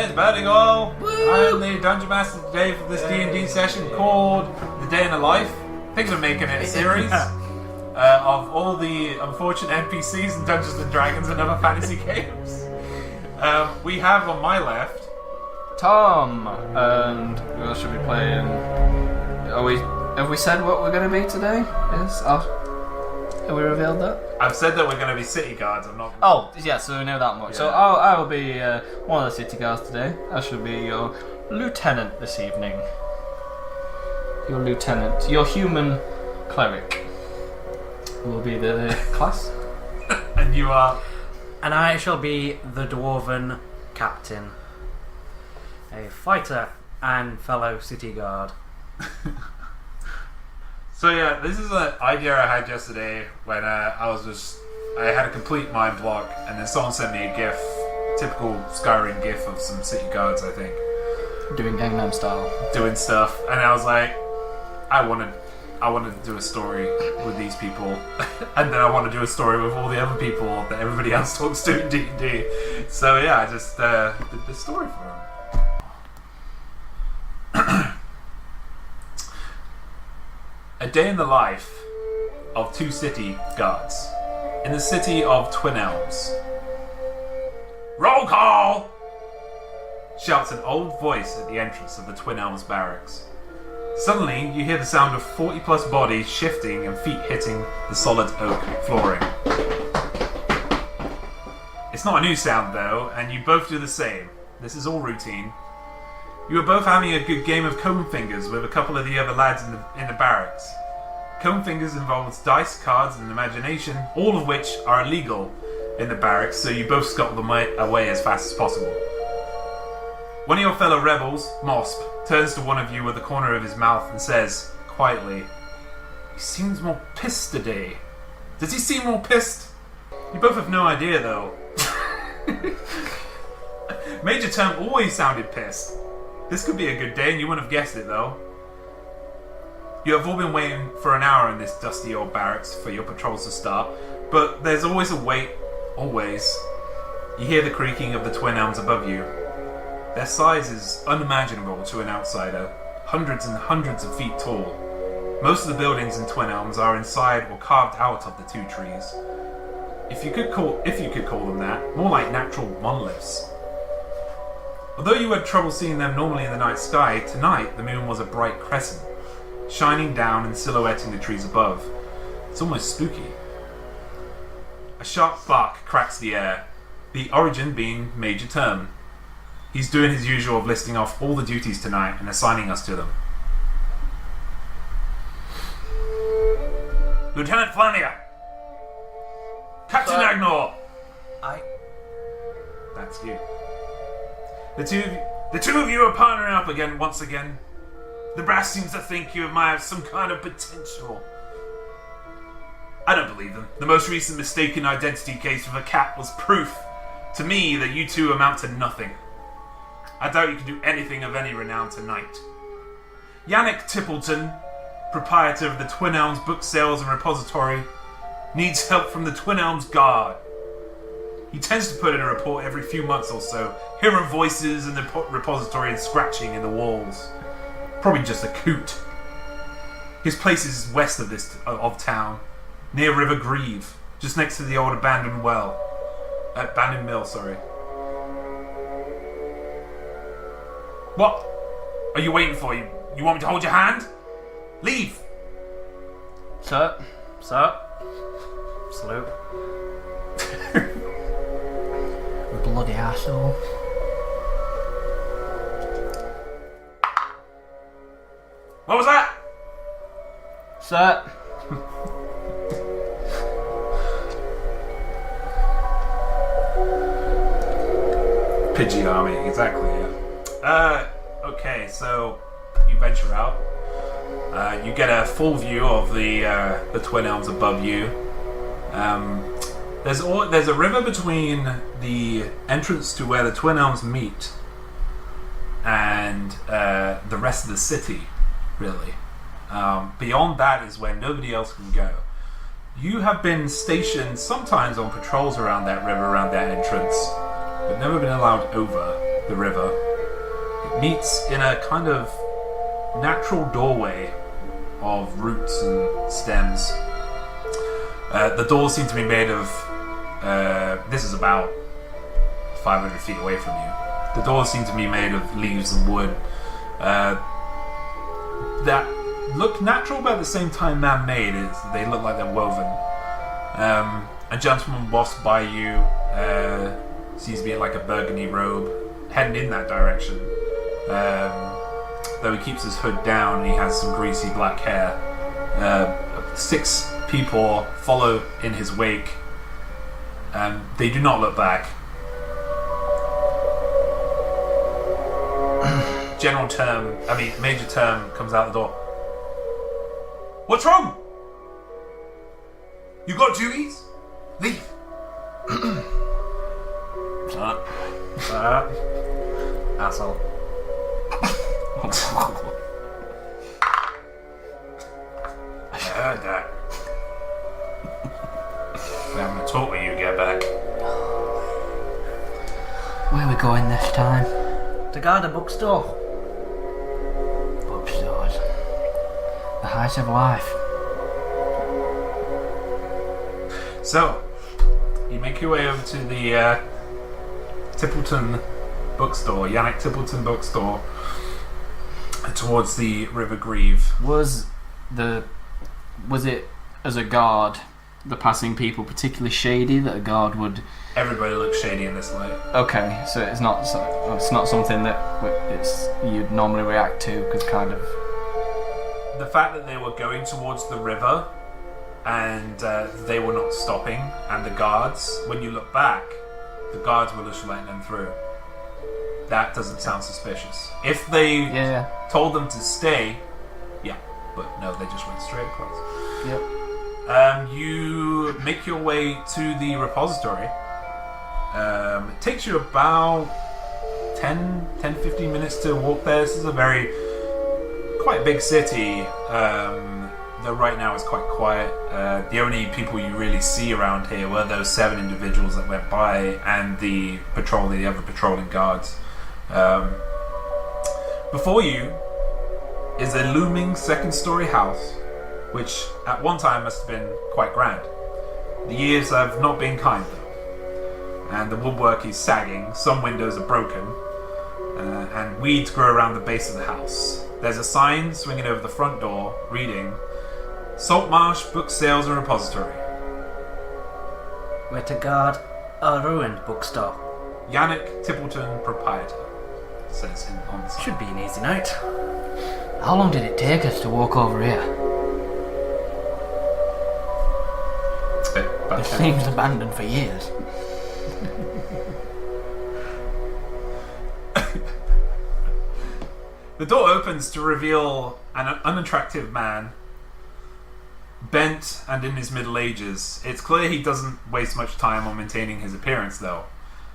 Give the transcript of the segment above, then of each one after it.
It's Burning All. I'm the Dungeon Master today for this D&D session called The Day in the Life. Thinking of making it a series of all the unfortunate NPCs in Dungeons and Dragons and other fantasy games. We have on my left Tom, and we all should be playing. Have we said what we're going to be today? Yes. Have we revealed that? I've said that we're going to be city guards. I'm not. Oh, yeah. So we know that much. Yeah. So I will be one of the city guards today. I shall be your lieutenant this evening. Your lieutenant, your human cleric, will be the class. And you are. And I shall be the dwarven captain, a fighter and fellow city guard. So yeah, this is an idea I had yesterday when I had a complete mind block, and then someone sent me a GIF, typical Skyrim GIF of some city guards, I think, Doing Gangnam Style. doing stuff, and I was like, I wanted to do a story with these people, and then I want to do a story with all the other people that everybody else talks to in D&D. So yeah, I just did this story for them. A day in the life of two city guards in the city of Twin Elms. Roll call! Shouts an old voice at the entrance of the Twin Elms barracks. Suddenly, you hear the sound of 40-plus bodies shifting and feet hitting the solid oak flooring. It's not a new sound, though, and you both do the same. This is all routine. You are both having a good game of comb fingers with a couple of the other lads in the barracks. Comb fingers involves dice, cards, and imagination, all of which are illegal in the barracks, so you both scuttle them away as fast as possible. One of your fellow rebels, Mosp, turns to one of you with the corner of his mouth and says, quietly, "He seems more pissed today. Does he seem more pissed?" You both have no idea, though. Major Termn always sounded pissed. This could be a good day, and you wouldn't have guessed it, though. You have all been waiting for an hour in this dusty old barracks for your patrols to start, but there's always a wait, always. You hear the creaking of the Twin Elms above you. Their size is unimaginable to an outsider, hundreds and hundreds of feet tall. Most of the buildings in Twin Elms are inside or carved out of the two trees. If you could call them that, more like natural monoliths. Although you had trouble seeing them normally in the night sky, tonight the moon was a bright crescent, shining down and silhouetting the trees above. It's almost spooky. A sharp bark cracks the air, the origin being Major Termn. He's doing his usual of listing off all the duties tonight and assigning us to them. Lieutenant Flammia! Captain Agnor! That's you. The two of you are partnering up again once again. The brass seems to think you might have some kind of potential. I don't believe them. The most recent mistaken identity case with a cat was proof to me that you two amount to nothing. I doubt you can do anything of any renown tonight. Yannick Tippleton, proprietor of the Twin Elms Book Sales and Repository, needs help from the Twin Elms Guard. He tends to put in a report every few months or so, hearing voices in the repository and scratching in the walls. Probably just a coot. His place is west of town, near River Grieve, just next to the old abandoned mill. What are you waiting for? You want me to hold your hand? Leave! Sir. Salute. Bloody asshole. What was that? Sir. Pidgey army, exactly, yeah. Okay, so you venture out. You get a full view of the Twin Elms above you. There's a river between the entrance to where the Twin Elms meet and the rest of the city, really. Beyond that is where nobody else can go. You have been stationed sometimes on patrols around that river, around that entrance, but never been allowed over. the river, it meets in a kind of natural doorway of roots and stems. The doors seem to be made of... this is about 500 feet away from you. The doors seem to be made of leaves and wood that look natural, but at the same time man-made. They look like they're woven. A gentleman walks by you, seems to be in like a burgundy robe, heading in that direction. Though he keeps his hood down, he has some greasy black hair. 6 people follow in his wake. They do not look back. Major Termn comes out the door. What's wrong? You got duties? Leave. Asshole. I heard that. We're having a talk when you get back. Where are we going this time? To guard a bookstore. Bookstores. The height of life. So, you make your way over to the Tippleton bookstore, Yannick Tippleton bookstore, towards the River Grieve. Was it as a guard, the passing people particularly shady that a guard would? Everybody looks shady in this light. Okay, so it's not something that you'd normally react to, because kind of the fact that they were going towards the river and they were not stopping, and the guards, when you look back, the guards were just letting them through. That doesn't sound suspicious. If they told them to stay, but no, they just went straight across. Yep. You make your way to the repository. It takes you about 10-15 minutes to walk there. This is a quite big city, though right now it's quite quiet. The only people you really see around here were those 7 individuals that went by and the other patrolling guards. Before you is a looming 2nd-story house, which at one time must have been quite grand. The years have not been kind though, and the woodwork is sagging, some windows are broken, and weeds grow around the base of the house. There's a sign swinging over the front door reading, Saltmarsh Book Sales and Repository. We're to guard a ruined bookstore. Yannick Tippleton, proprietor, says on the sign. Should be an easy night. How long did it take us to walk over here? It seems abandoned for years. The door opens to reveal an unattractive man, bent and in his middle ages. It's clear he doesn't waste much time on maintaining his appearance though,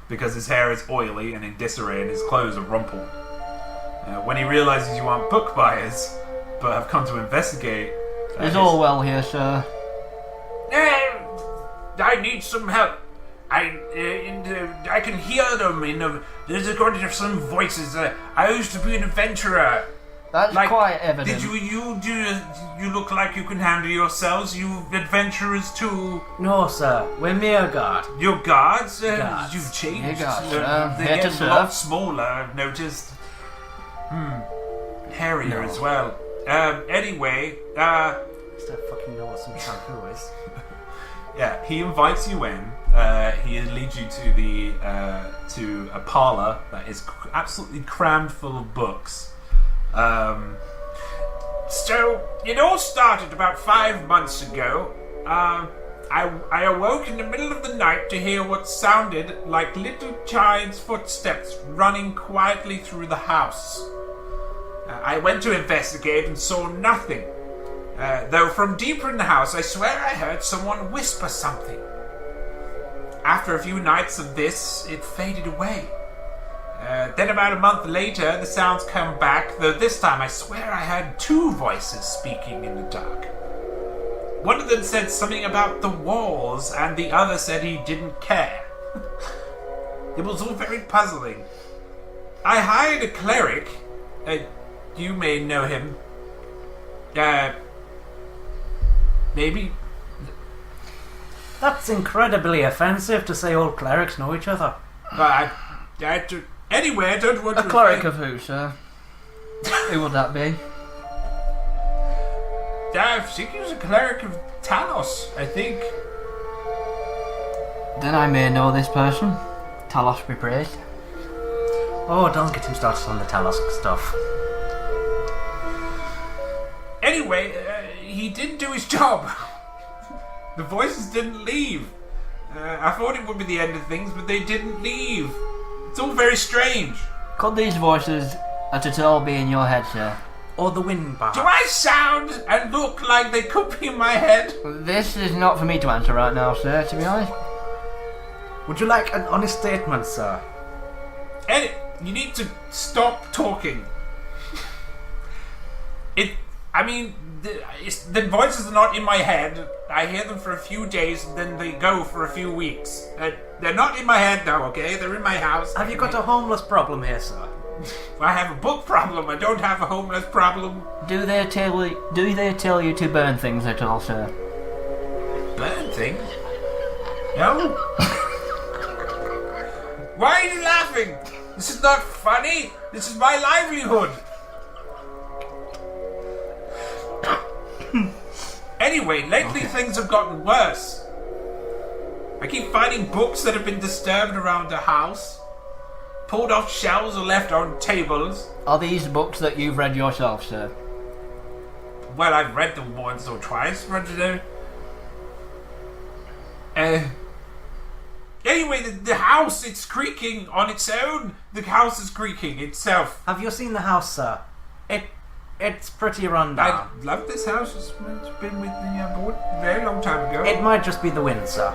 because his hair is oily and in disarray and his clothes are rumpled. When he realizes you aren't book buyers, but have come to investigate... Is all well here, sir? I need some help. I can hear them there's going to be some voices. I used to be an adventurer. That's quite evident. Did you look like you can handle yourselves? You adventurers too? No, sir. We're mere guard. Your guards? Guards. You've changed. Mere guards, They here to get a serve. lot smaller, I've noticed. Hairier as well. Anyway, Still fucking know what some shampoo is. yeah, he invites you in. He leads you to a parlor that is absolutely crammed full of books. So it all started about 5 months ago. I awoke in the middle of the night to hear what sounded like little giant's footsteps running quietly through the house. I went to investigate and saw nothing. Though from deeper in the house, I swear I heard someone whisper something. After a few nights of this, it faded away. Then about a month later, the sounds come back, though this time I swear I heard 2 voices speaking in the dark. One of them said something about the walls, and the other said he didn't care. It was all very puzzling. I hired a cleric. You may know him. Maybe. That's incredibly offensive to say all clerics know each other. Anyway, I don't want A to... cleric of who, sir? Who would that be? I think he was a cleric of Talos, I think. Then I may know this person. Talos be praised. Oh, don't get him started on the Talos stuff. Anyway, he didn't do his job. The voices didn't leave. I thought it would be the end of things, but they didn't leave. It's all very strange. Could these voices at all be in your head, sir? Or the wind, perhaps. Do I sound and look like they could be in my head? This is not for me to answer right now, sir, to be honest. Would you like an honest statement, sir? Eddie, you need to stop talking. The voices are not in my head. I hear them for a few days, and then they go for a few weeks. They're not in my head now, okay? They're in my house. Have you got a homeless problem here, sir? I have a book problem. I don't have a homeless problem. Do they tell you to burn things at all, sir? Burn things? No. Why are you laughing? This is not funny. This is my livelihood. Anyway, lately things have gotten worse. I keep finding books that have been disturbed around the house, pulled off shelves or left on tables. Are these books that you've read yourself, sir? Well, I've read them once or twice, but anyway, the house, it's creaking on its own. The house is creaking itself. Have you seen the house, sir? It's pretty run down. I love this house. It's been with me on board a very long time ago. It might just be the wind, sir.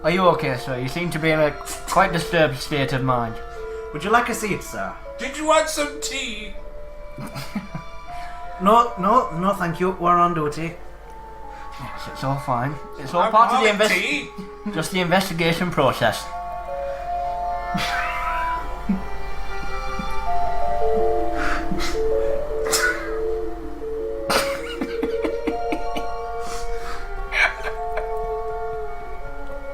Are you okay, sir? You seem to be in a quite disturbed state of mind. Would you like a seat, sir? Did you want some tea? No, thank you. We're on duty. Yes, it's all fine. It's all part of the just the investigation process.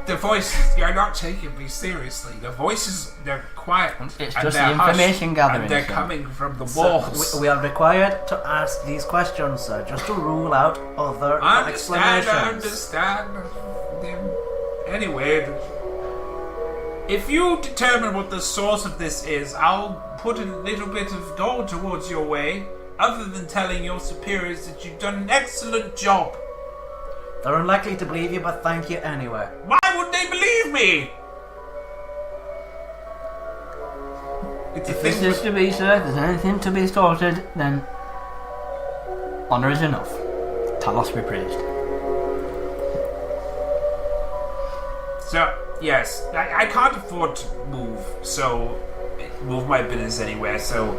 The voices, you're not taking me seriously. The voices, they're quiet. It's just the information gathering. And they're coming from the walls. So we are required to ask these questions, sir, just to rule out other explanations. I understand. Anyway, if you determine what the source of this is, I'll put a little bit of gold towards your way, other than telling your superiors that you've done an excellent job. They're unlikely to believe you, but thank you anyway. Why would they believe me? If this is to be, sir, if there's anything to be sorted, then honour is enough. Talos be praised. So, yes, I can't afford to move my business anywhere, so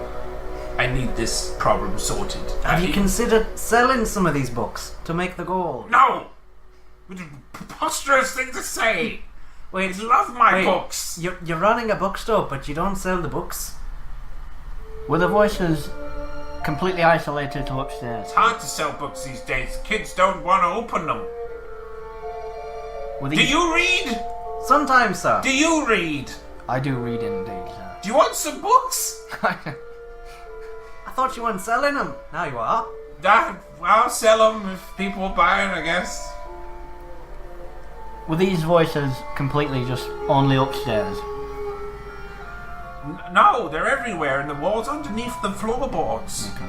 I need this problem sorted. Have you considered selling some of these books to make the gold? No! It's a preposterous thing to say! I love my books! You're running a bookstore, but you don't sell the books? Were the voices completely isolated to upstairs? It's hard to sell books these days. Kids don't want to open them. Do you read? Sometimes, sir. Do you read? I do read indeed, sir. Do you want some books? I thought you weren't selling them. Now you are. I'll sell them if people are buying, I guess. Were these voices completely just only upstairs? No, they're everywhere in the walls underneath the floorboards. Okay.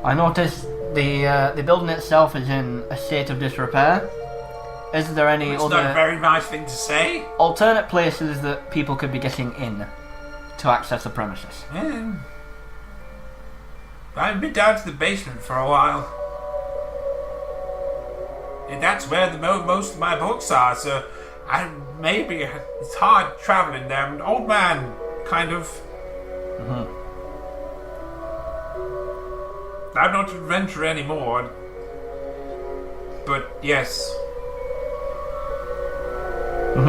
I noticed the building itself is in a state of disrepair. Is there any It's not a very nice thing to say. alternate places that people could be getting in to access the premises? Yeah. I've been down to the basement for a while. And that's where most of my books are, so maybe it's hard traveling there. I'm an old man, kind of. Mm-hmm. I'm not an adventurer anymore. But yes. Okay.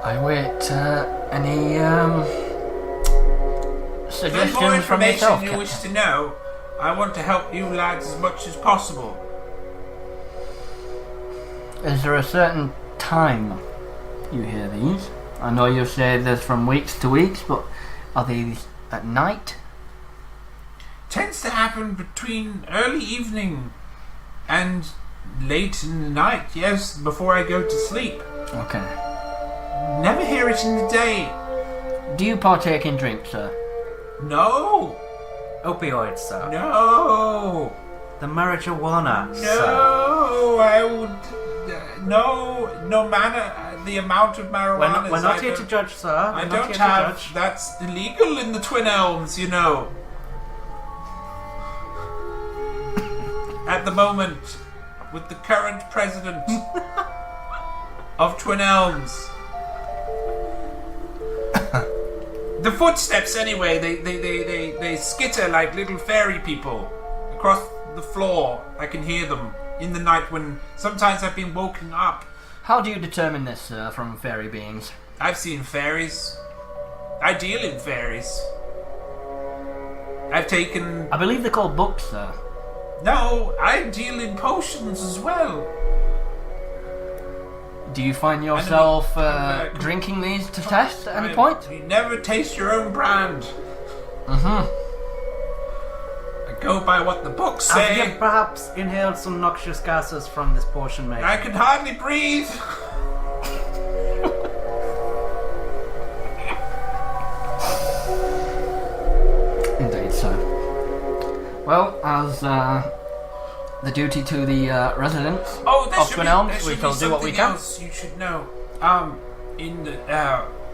I wait any If suggestions more from information yourself, you wish Captain? to know, I want to help you lads as much as possible. Is there a certain time you hear these? I know you say there's from weeks to weeks, but are these at night? Tends to happen between early evening and late in the night, yes, before I go to sleep. Okay. Never hear it in the day. Do you partake in drink, sir? No! Opioids, sir. No! The marijuana, sir. No! I would... no matter the amount of marijuana... We're not here to judge, sir. I don't have... That's illegal in the Twin Elms, you know. At the moment, with the current president of Twin Elms. The footsteps, anyway, they skitter like little fairy people across the floor. I can hear them in the night when sometimes I've been woken up. How do you determine this, sir, from fairy beings? I've seen fairies. I deal in fairies. I've taken... I believe they're called books, sir. No, I deal in potions as well. Do you find yourself drinking these to test at any point? You never taste your own brand. I go by what the books say. Have you perhaps inhaled some noxious gases from this potion maker? I can hardly breathe. Indeed, sir. Well, as the duty to the residents of Twin Elms, we shall do what we can. Else you should know.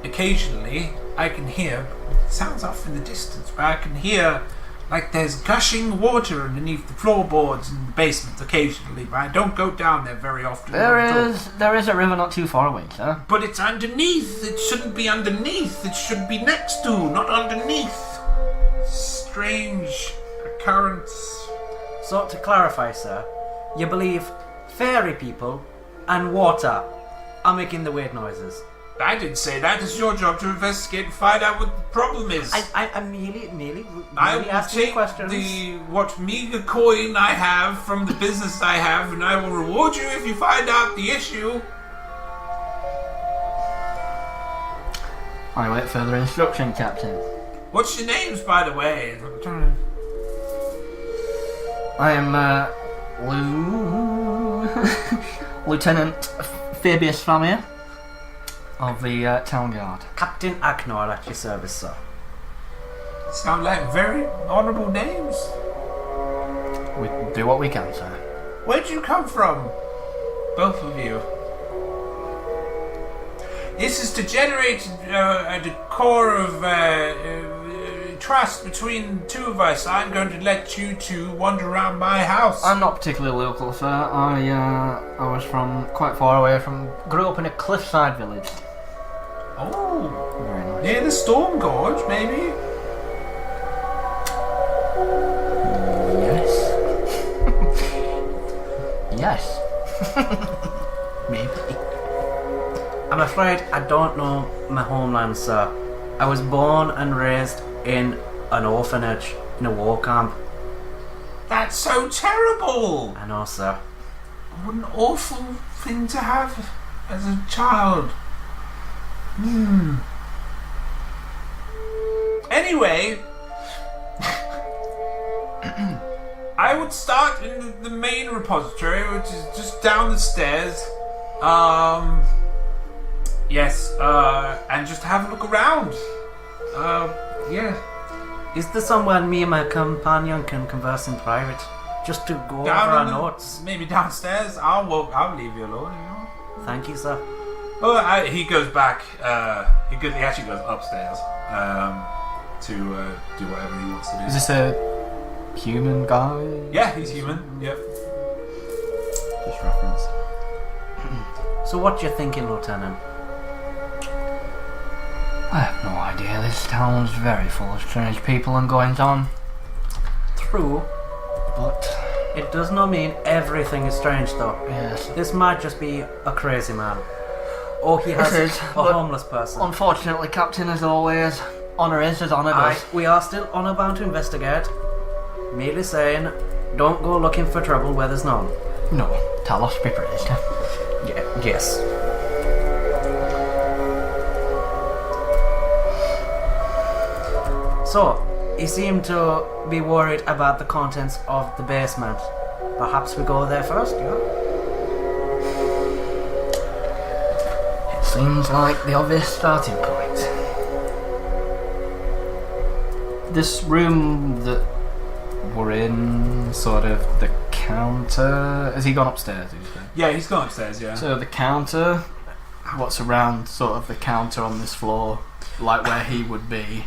Occasionally I can hear. It sounds off in the distance, but I can hear like there's gushing water underneath the floorboards in the basement occasionally. But I don't go down there very often. There is a river not too far away, sir. But it's underneath. It shouldn't be underneath. It should be next to, not underneath. Strange occurrence. So, to clarify, sir, you believe fairy people and water are making the weird noises? I didn't say that. It's your job to investigate and find out what the problem is. I'm merely I will asking take questions. what meager coin I have from the business I have, and I will reward you if you find out the issue. I wait further instruction, Captain. What's your names, by the way? I am Lieutenant Fabius Flammia of the Town Guard. Captain Agnor at your service, sir. Sound like very honourable names. We do what we can, sir. Where'd you come from? Both of you. This is to generate a decor of trust between the two of us. I'm going to let you two wander around my house. I'm not particularly local, sir. I was from quite far away grew up in a cliffside village. Oh. Very nice. Near the Storm Gorge, maybe? Yes. Maybe. I'm afraid I don't know my homeland, sir. I was born and raised in an orphanage, in a war camp. That's so terrible! I know, sir. What an awful thing to have as a child. Anyway, I would start in the main repository, which is just down the stairs. Yes, and just have a look around. Yeah. Is there somewhere me and my companion can converse in private? Just to go over our notes? Maybe downstairs. I'll leave you alone, you know. Thank you, sir. Oh, he goes back. He actually goes upstairs to do whatever he wants to do. Is this a human guy? Yeah, he's human. Yep. Just reference. So what you thinking, Lieutenant? I have no idea. This town's very full of strange people and goings on. True. But It does not mean everything is strange, though. yes, This might just be a crazy man. Or he has It is, a but homeless person. unfortunately, Captain, as always, honour is as honour Aye, does. we are still honor bound to investigate. Merely saying, don't go looking for trouble where there's none. No, Talos be praised. Yes. So, he seemed to be worried about the contents of the basement. Perhaps we go there first, yeah? It seems like the obvious starting point. This room that we're in, sort of the counter. Has he gone upstairs? Did you say? Yeah, he's gone upstairs, yeah. So the counter, what's around sort of the counter on this floor, like where he would be.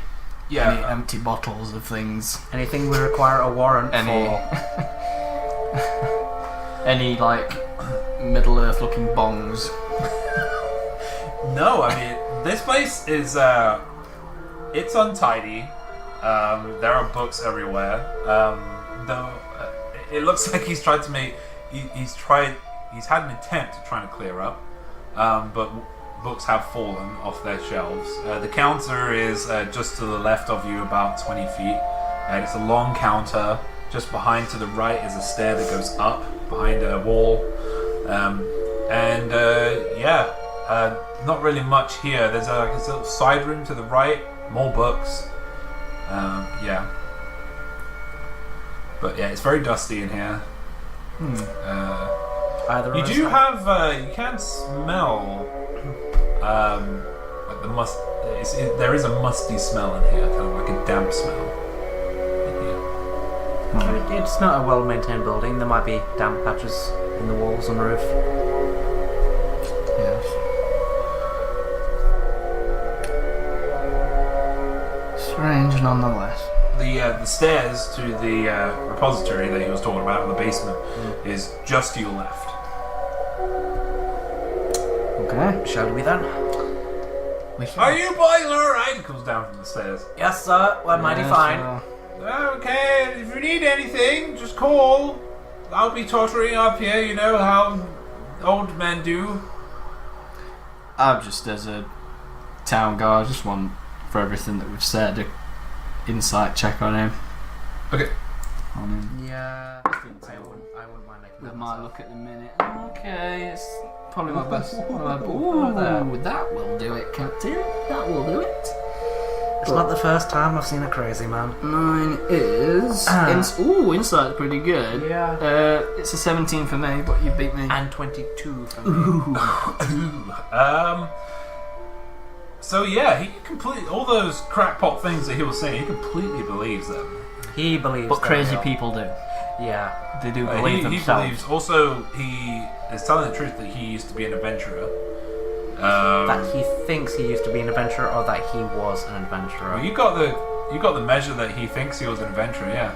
Yeah. Any empty bottles of things. Anything we require a warrant Any for. any like Middle Earth looking bongs. No, I mean, this place is, it's untidy. There are books everywhere. Though, it looks like he's tried to make, he's had an attempt at trying to clear up, but books have fallen off their shelves. The counter is just to the left of you, about 20 feet. And it's a long counter. Just behind to the right is a stair that goes up behind a wall. Not really much here. There's a little side room to the right, more books. But yeah, it's very dusty in here. Either You of do us. have, you can smell, like the there is a musty smell in here, kind of like a damp smell in here. It's not a well-maintained building. There might be damp patches in the walls and roof. Yes. Strange nonetheless. The stairs to the repository that he was talking about in the basement is just to your left. Okay. Shall we then? Are you boys alright? He comes down from the stairs. Yes, sir. We're mighty fine. Okay, if you need anything, just call. I'll be tottering up here, you know how old men do. I'm just, as a town guard, I just want, for everything that we've said, a insight check on him. Okay. On him. Yeah. I wouldn't mind making With that my myself. look at the minute. Okay, it's probably my best. Ooh, that will do it, Captain. That will do it. It's not the first time I've seen a crazy man. Mine is. Insight's pretty good. Yeah. It's a 17 for me, but you beat me. And 22 for me. So yeah, he completely, all those crackpot things that he was saying, he completely believes them. He believes. But they're crazy real. people do. Yeah. They do believe He themselves. believes. Also, he is telling the truth that he used to be an adventurer. That he thinks he used to be an adventurer, or that he was an adventurer. Well, you got the measure that he thinks he was an adventurer. Yeah.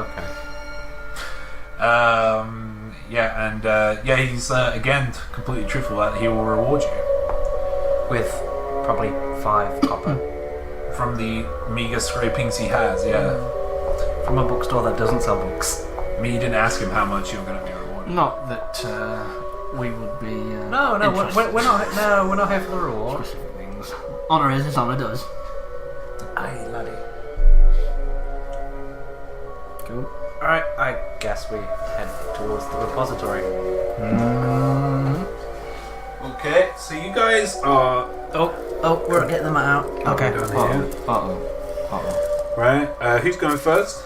Okay. He's again completely truthful that he will reward you With probably 5 copper. from the meager scrapings he has. Yeah. From a bookstore that doesn't sell books. I mean, you didn't ask him how much you're going to be rewarded. Not that we would be. No, interested we're not. No, we're not here for the reward. specific things. Honour is as honour does. Aye, laddie. Cool. Alright, I guess we head towards the repository. Okay, so you guys are Oh, we're getting them out. Okay. right. Who's going first?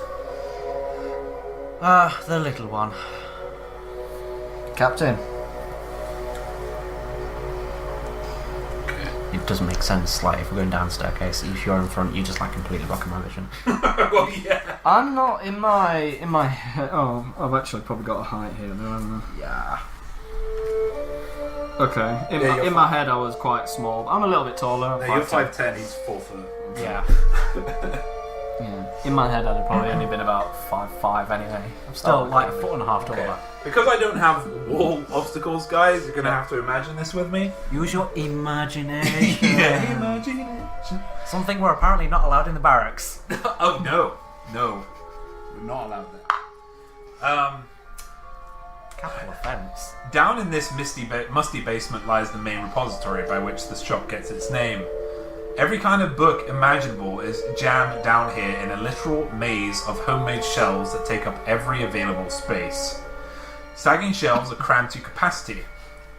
The little one. Captain. It doesn't make sense, like, if we're going down staircase, if you're in front, you just, like, completely blocking my vision. Well, yeah. I'm not in my oh, I've actually probably got a height here, haven't Yeah. I? Okay. In my head I was quite small. I'm a little bit taller. No, you're 5'10", he's 4 foot. Yeah. Yeah. In my head, I'd have probably only been about 5'5" anyway. I'm still like a foot and a half taller. Okay. Because I don't have wall obstacles, guys, you're gonna have to imagine this with me. Use your imagination. Imagination. Something we're apparently not allowed in the barracks. Oh no, we're not allowed that. Capital offence. Down in this musty basement lies the main repository by which the shop gets its name. Every kind of book imaginable is jammed down here in a literal maze of homemade shelves that take up every available space. Sagging shelves are crammed to capacity,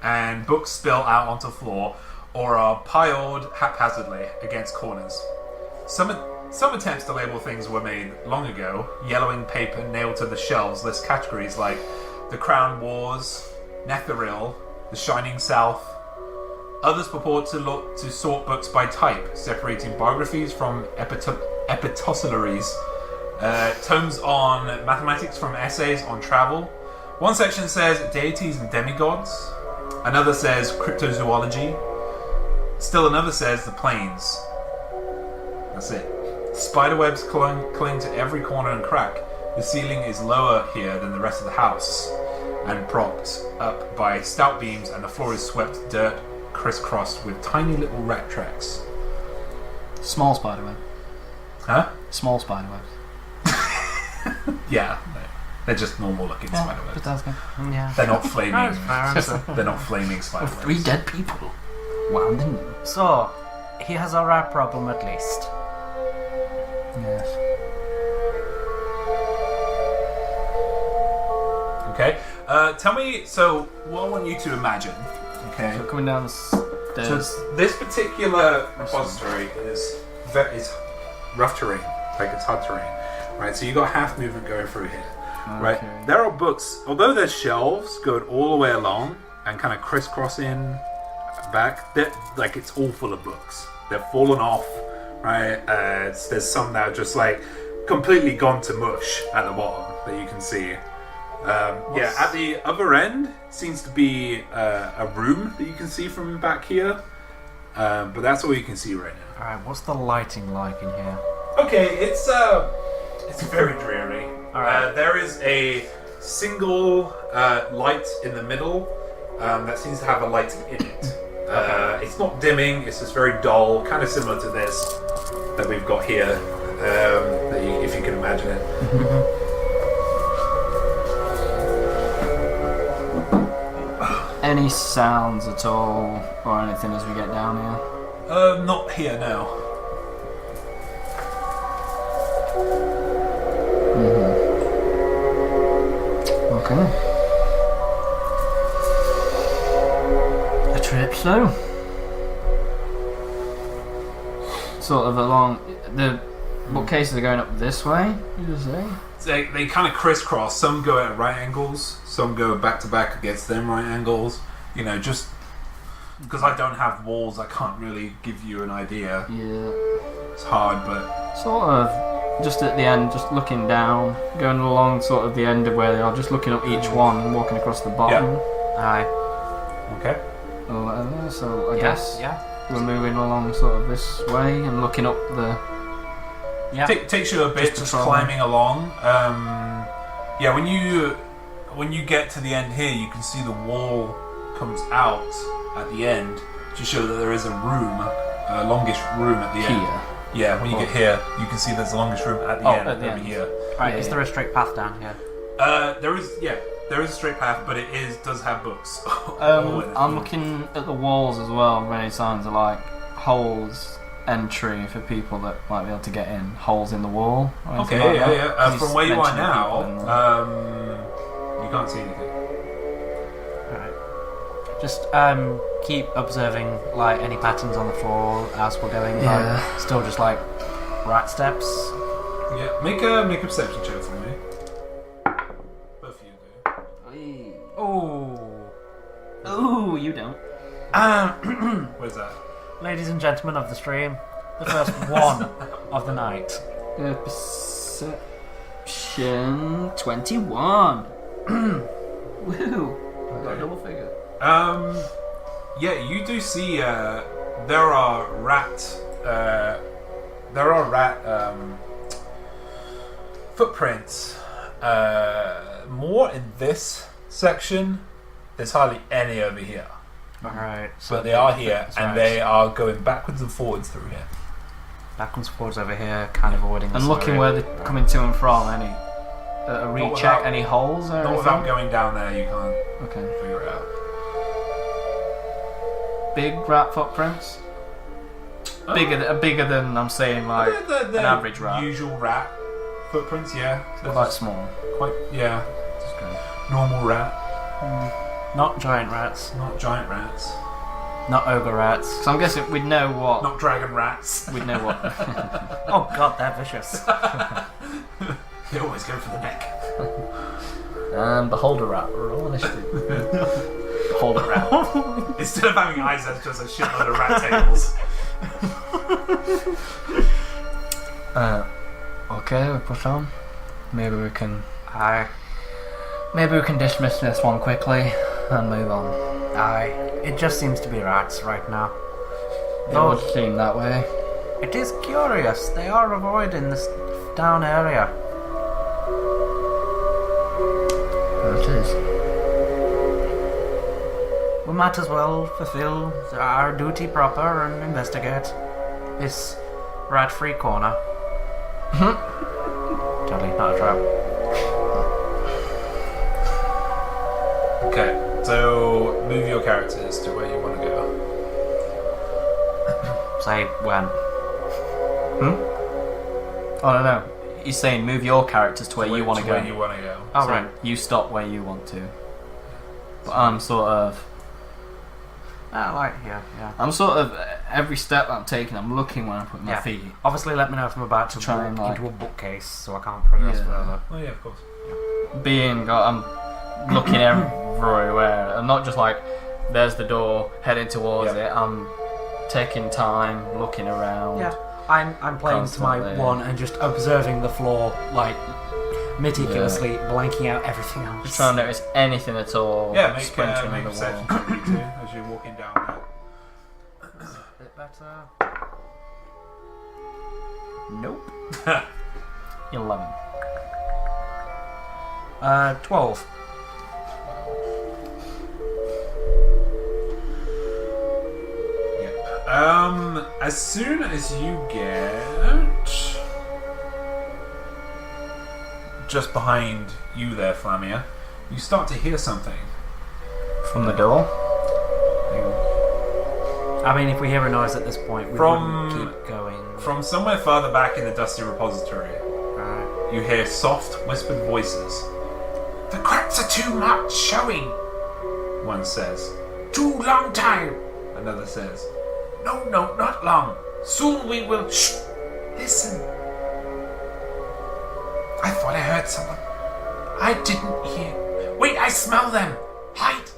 and books spill out onto the floor or are piled haphazardly against corners. Some attempts to label things were made long ago. Yellowing paper nailed to the shelves lists categories like The Crown Wars, Netheril, The Shining South. Others purport to sort books by type, separating biographies from epistolaries, tomes on mathematics from essays on travel. One section says deities and demigods. Another says cryptozoology. Still another says the planes. That's it. Spiderwebs cling to every corner and crack. The ceiling is lower here than the rest of the house, and propped up by stout beams, and the floor is swept dirt crisscrossed with tiny little rat tracks. Small spiderweb. Huh? Small spiderwebs. Yeah, they're just normal looking spiderwebs. But that's good. Yeah. They're not flaming. That's fair. They're not flaming spiderwebs. 3 dead people. Wow, didn't you? So, he has a rat problem at least. Yes. Okay. Tell me. So, what I want you to imagine. Okay. So coming down the stairs. So this particular repository is rough terrain, like it's hard terrain, right? So you got half movement going through here, right? There are books, although there's shelves going all the way along and kind of crisscrossing back. Like it's all full of books. They're fallen off, right? There's some that are just like completely gone to mush at the bottom that you can see. At the other end seems to be a room that you can see from back here, but that's all you can see right now. Alright, what's the lighting like in here? Okay, it's very dreary. There is a single light in the middle that seems to have a light in it. It's not dimming; it's just very dull, kind of similar to this that we've got here, if you can imagine it. Any sounds at all, or anything as we get down here? Not here, no. Okay. A trip slow. Sort of along the bookcases are going up this way. You just say? They kind of crisscross. Some go at right angles. Some go back to back against them right angles. You know, just because I don't have walls, I can't really give you an idea. Yeah. It's hard, but sort of just at the end, just looking down, going along sort of the end of where they are, just looking up each one and walking across the bottom. Aye. Okay. Or whatever. So I guess Yeah. we're moving along sort of this way and looking up the. Yeah. Takes you a bit just climbing along. When you get to the end here, you can see the wall comes out at the end to show that there is a room, a longish room at the end. Here. Yeah, when you get here, you can see there's a longish room at the end at the over end. here. Right, is there a straight path down here? There is a straight path, but it does have books. I'm looking at the walls as well. Many signs of like holes, entry for people that might be able to get in. Holes in the wall. Okay, like yeah. From where you are mentioned now, you can't see anything. Just keep observing like any patterns on the floor as we're going. Yeah. Like, still just like rat steps. Yeah, make a perception check for me. Both of you do. Oh, you don't. Where's that? Ladies and gentlemen of the stream, the first one of the night. Perception 21. Woohoo! I got a double figure. Yeah, you do see there are rat Footprints. More in this section. There's hardly any over here. Alright. But they are here, and they are going backwards and forwards through here. Backwards, forwards over here, kind of avoiding this And looking area. where they're coming to and from, any recheck, any holes or Not anything? without going down there, you can't Okay. figure it out. Big rat footprints? Bigger than, I'm saying, like, The an average rat. Usual rat footprints, yeah. So Quite small. yeah. Just good. Normal rat, Not giant rats. not giant rats, Not ogre rats. So I'm guessing we'd know what. not dragon rats. We'd know what. Oh god, they're vicious. They always go for the neck. And beholder rat. Roll initiative. Beholder rat. Instead of having eyes, that's just a shitload of rat tails. Okay, we push on. Maybe we can Aye. dismiss this one quickly and move on. Aye. It just seems to be rats right now. It would seem that way. It is curious. They are avoiding this down area. There it is. We might as well fulfill our duty proper and investigate this rat-free corner. Totally not a trap. Okay, so move your characters to where you want to go. Say when. Oh no. He's saying move your characters to where you want to go. Where you want to go. Oh, So right. you stop where you want to. But I'm sort of every step I'm taking, I'm looking when I put my Yeah. feet. Obviously, let me know if I'm about to Try walk and, like- into a bookcase, so I can't progress Yeah. further. Oh yeah, of course. I'm looking everywhere. I'm not just like, there's the door, heading towards Yeah. it. I'm taking time, looking around. Yeah, I'm playing to my Constantly. one and just observing the floor, like meticulously blanking out everything else. Just trying to notice anything at all. Yeah, make splintering on the perception wall. check you too as you're walking down that. A bit better. Nope. 11. 12. Yep. As soon as you get just behind you there, Flammia, you start to hear something. From the door? I mean, if we hear a noise at this point, we From- wouldn't keep going. From somewhere further back in the dusty repository, you hear soft, whispered voices. The cracks are too much showing, one says. Too long time, another says. No, not long. Soon we will... Shh! Listen. I thought I heard someone. I didn't hear. Wait, I smell them. Hide.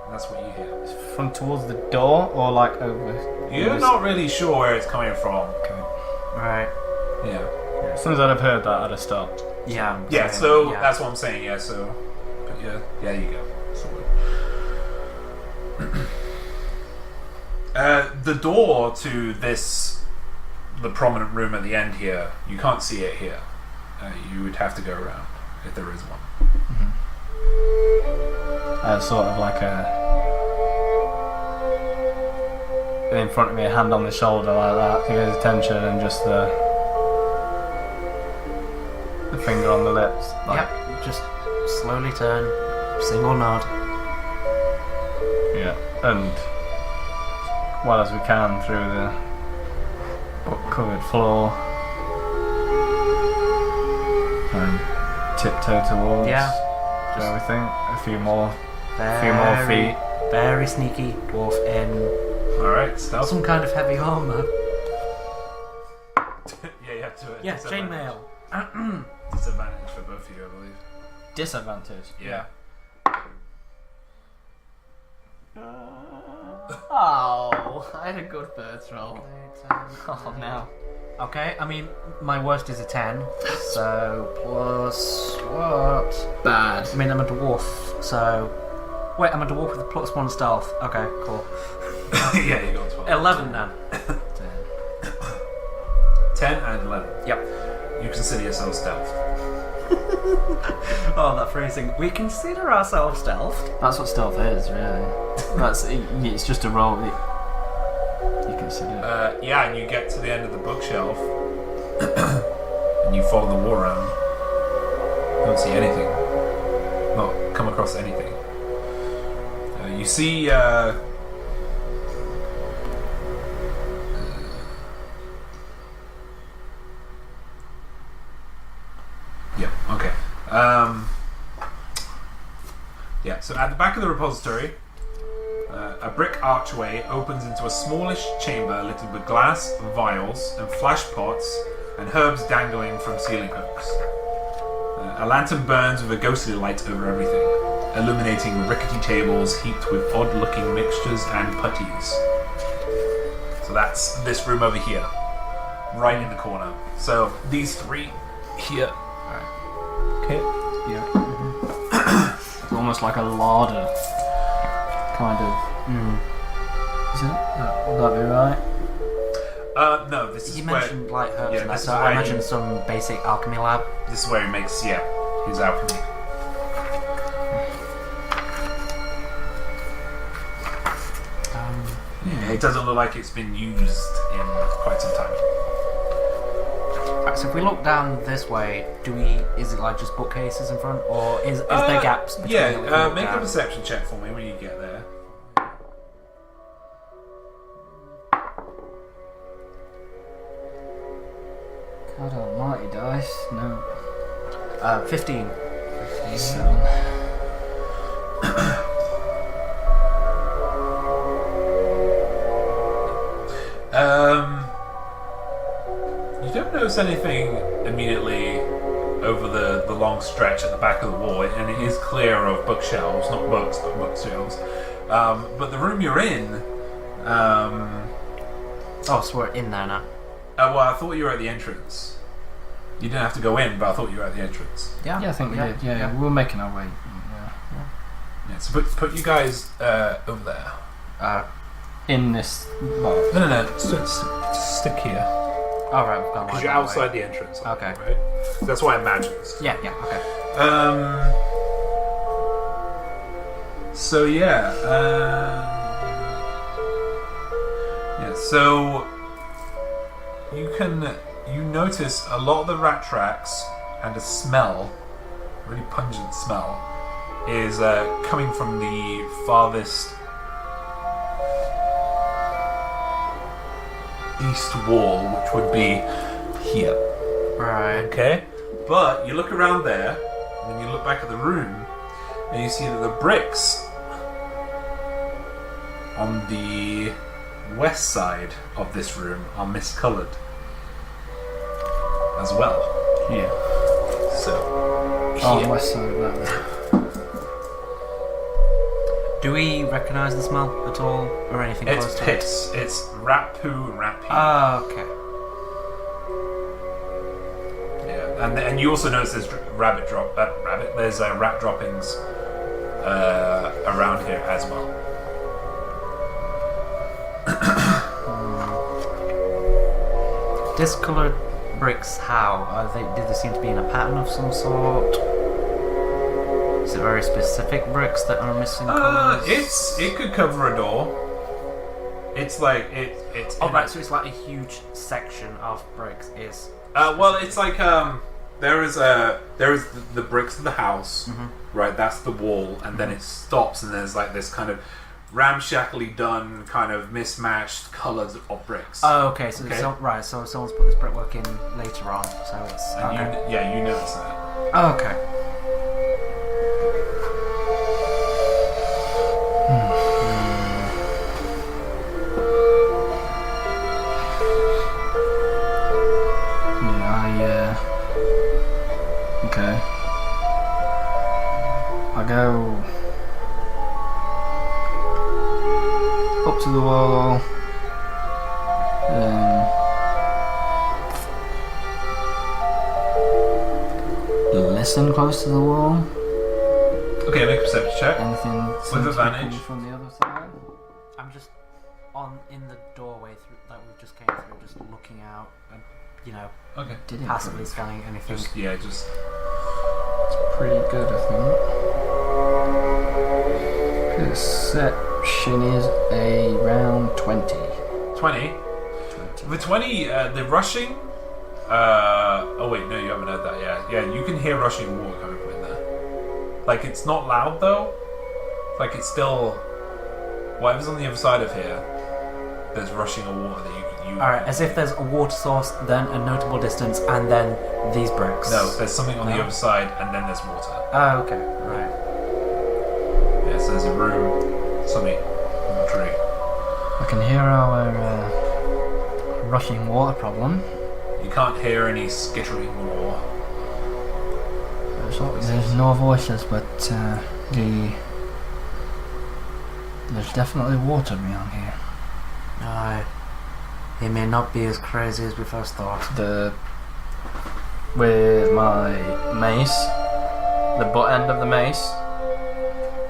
And that's what you hear. From towards the door or like over? You're not really sure where it's coming from. Okay. Right. Yeah. As soon as I'd have heard that, I'd have stopped. Yeah. I'm Yeah, saying, so yeah. that's what I'm saying, yeah, so... But yeah, there you go. The door to the prominent room at the end here, you can't see it here. You would have to go around, if there is one. Sort of like in front of me, a hand on the shoulder like that to get his attention, and just the finger on the lips. Like, Yep. Just slowly turn, single nod. Yeah, and well as we can through the book-covered floor, and tiptoe towards. Yeah. Do we think a few more Very, feet? Very sneaky dwarf in Alright, stealth. some kind of heavy armor. Yeah, you have to... Yeah, chainmail. Disadvantage for both of you, I believe. Disadvantage. Yeah. Oh, I had a good first roll. Oh no. Okay, I mean, my worst is a 10, so plus what? Bad. I mean, I'm a dwarf, so... Wait, I'm a dwarf with a +1 stealth. Okay, cool. Yeah, you got 12. 11 then. 10 and 11. Yep. you consider yourself stealth. Oh, that phrasing. We consider ourselves stealthed. That's what stealth is, really. It's just a roll. You consider. Yeah, and you get to the end of the bookshelf, and you follow the wall around. You don't see anything. Not come across anything. You see. Yeah. Okay. Yeah. So at the back of the repository. A brick archway opens into a smallish chamber littered with glass, vials, and flash pots, and herbs dangling from ceiling hooks. A lantern burns with a ghostly light over everything, illuminating rickety tables heaped with odd-looking mixtures and putties. So that's this room over here, right in the corner. So these three here. Alright. Okay. Yeah. It's almost like a larder. Kind of. Is it? Would that be right? No, this is You where... mentioned light herbs yeah, and that, this so is I where imagine some basic alchemy lab. This is where he makes, his alchemy. It doesn't look like it's been used in quite some time. Right, so if we look down this way, is it like just bookcases in front, or is there gaps between that we can look make a down? perception check for me when you get there. God almighty, dice. No. 15. 7. You don't notice anything immediately over the long stretch at the back of the wall, and it is clear of bookshelves, not books, but bookshelves. But the room you're in, Oh, so we're in there now. well, I thought you were at the entrance. You didn't have to go in, but I thought you were at the entrance. Yeah, Yeah, I think we did. Yeah, we were making our way. Yeah, so put you guys over there. In this bar. No. Stick here. All right, we've gone. Because like you're that outside way. the entrance. Okay. Right? That's why I imagined. Yeah. Okay. So yeah. So you notice a lot of the rat tracks and a smell, really pungent smell, is coming from the farthest east wall, which would be here. Right. Okay? But you look around there, and then you look back at the room, and you see that the bricks on the west side of this room are miscoloured as well. Yeah. So, Oh, here. west side of that. Do we recognise the smell at all, or anything It's close to piss. It's rat poo and rat pee. Okay. Yeah, and you also notice there's there's rat droppings around here as well. Discoloured bricks, how? Do they seem to be in a pattern of some sort? Is it very specific bricks that are missing colours? It could cover a door. It's like it's. Oh, right, so it's like a huge section of bricks is... Well, it's like there is the bricks of the house, right? That's the wall, and then it stops, and there's like this kind of ramshackly done, kind of mismatched colours of bricks. Oh, okay, so so someone's put this brickwork in later on, so it's... And okay. you notice that. Oh, okay. Okay. I go up to the wall. Listen close to the wall. Okay, make a perception check. Anything With seems to be advantage. coming from the other side? I'm just in the doorway through that we just came through, just looking out. Okay. Did passively improve. scanning anything. Just It's pretty good, I think. Perception is around 20. 20. 20. The 20, the rushing. Oh wait, no, you haven't heard that yet. Yeah, you can hear rushing water coming from in there. Like it's not loud though. Like it's still whatever's on the other side of here. There's rushing of water that you. Alright, as if there's a water source, then a notable distance, and then these bricks. No, there's something on the other side, and then there's water. Oh, okay. Right. Yeah, so there's a room, something, watery. I can hear our rushing water problem. You can't hear any skittering or. There's no voices, but there's definitely water around here. Aye. He may not be as crazy as we first thought. With my mace, the butt end of the mace,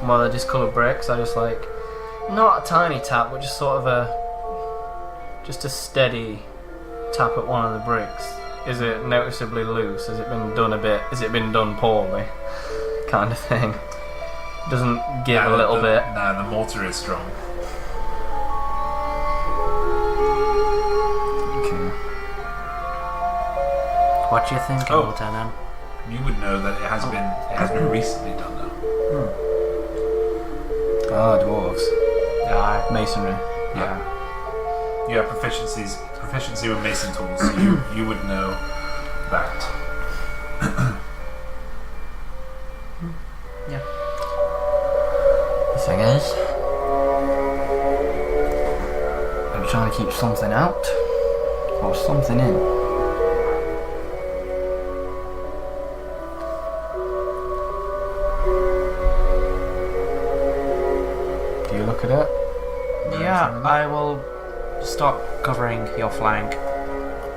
one of the discoloured bricks, I just like, not a tiny tap, but just sort of a steady tap at one of the bricks. Is it noticeably loose? Has it been done a bit? Has it been done poorly? Kind of thing. Doesn't give a little bit. Nah, the mortar is strong. What do you think, Lieutenant? You would know that it has been recently done though. Dwarves. Aye. Masonry. Yeah. You have proficiency with mason tools, so you would know that. Yeah. The thing is, I'm trying to keep something out or something in. Do you look at it? Yeah, I will stop covering your flank,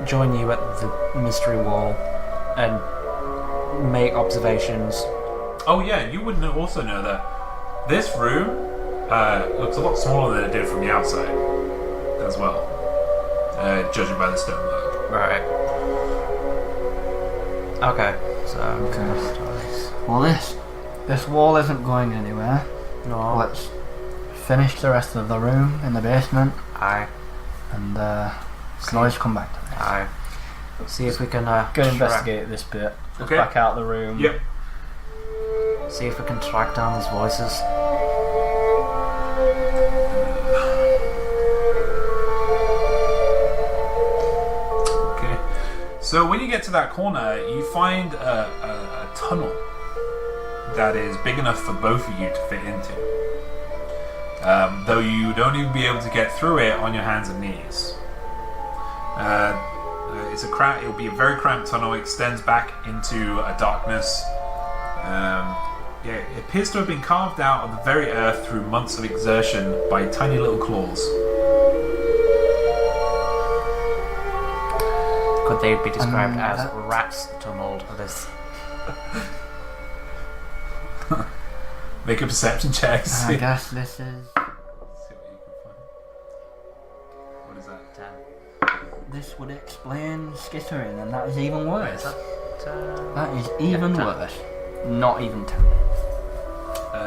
join you at the mystery wall, and make observations. Oh yeah, you would also know that this room looks a lot smaller than it did from the outside as well, judging by the stonework. Right. Okay, so... Okay. Well, this wall isn't going anywhere. No. Let's finish the rest of the room in the basement, Aye. and can always come back to this. Aye. See if we can... Go investigate this bit. Just Okay. back out the room. Yep. See if we can track down these voices. Okay. So when you get to that corner, you find a tunnel that is big enough for both of you to fit into. Though you'd only be able to get through it on your hands and knees. It'll be a very cramped tunnel. It extends back into a darkness. It appears to have been carved out of the very earth through months of exertion by tiny little claws. Could they be described as rats tunneled this? Make a perception check. I guess this is. See what you can find. What is that? 10. This would explain skittering, and that is even worse. Is that, That is even yeah, 10. worse. Not even 10.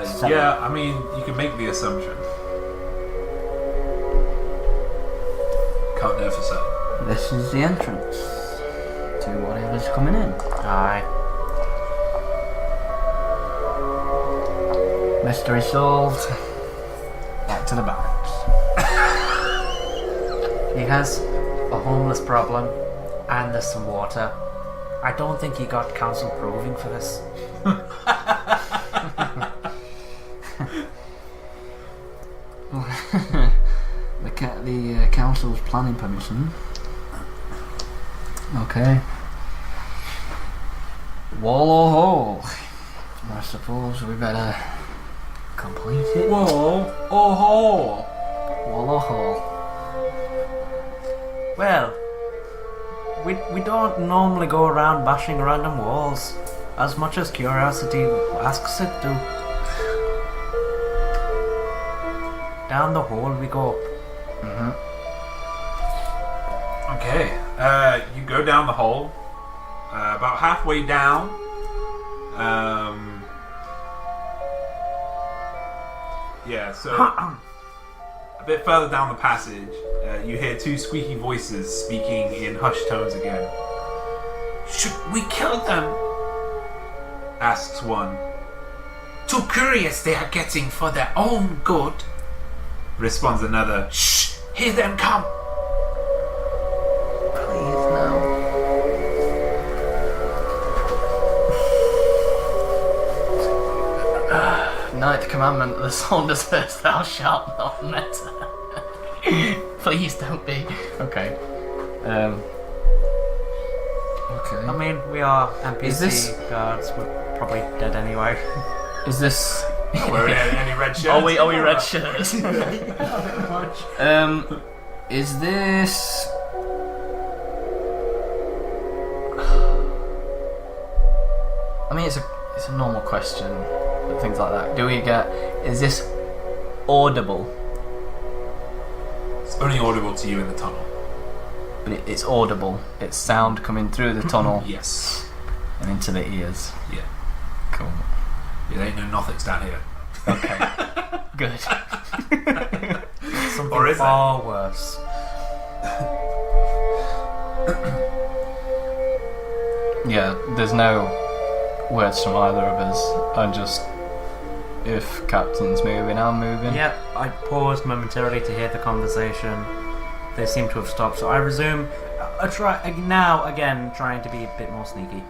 Seven. Yeah, I mean, you can make the assumption. Can't know for certain. This is the entrance to whatever's coming in. Aye. Mystery solved. Back to the barracks. He has a homeless problem, and there's some water. I don't think he got council proving for this. The council's planning permission. Okay. Wall or hole? I suppose we better complete it. Wall or hole? Wall or hole? Well, we don't normally go around bashing random walls, as much as curiosity asks it to. Down the hole we go. Okay. You go down the hole. About halfway down, so a bit further down the passage, you hear two squeaky voices speaking in hushed tones again. Should we kill them? Asks one. Too curious they are getting for their own good. Responds another. Shh! Hear them come! Please, no. Ninth commandment of the Saunders first, thou shalt not murder. Please don't be. Okay. Okay. I mean, we are NPC Is this- guards. We're probably dead anyway. Is this... Wearing any red shirts? Are we red shirts? Is this... I mean, it's a normal question, but things like that. Do we get... Is this audible? It's only audible to you in the tunnel. But it's audible. It's sound coming through the tunnel Yes. and into the ears. Yeah. Cool. Yeah, ain't no nothing's down here. Okay. Good. Something Or is far worse. Yeah, there's no words from either of us. I'm just... If Captain's moving, I'm moving. Yep, I paused momentarily to hear the conversation. They seem to have stopped, so I resume. Again, trying to be a bit more sneaky.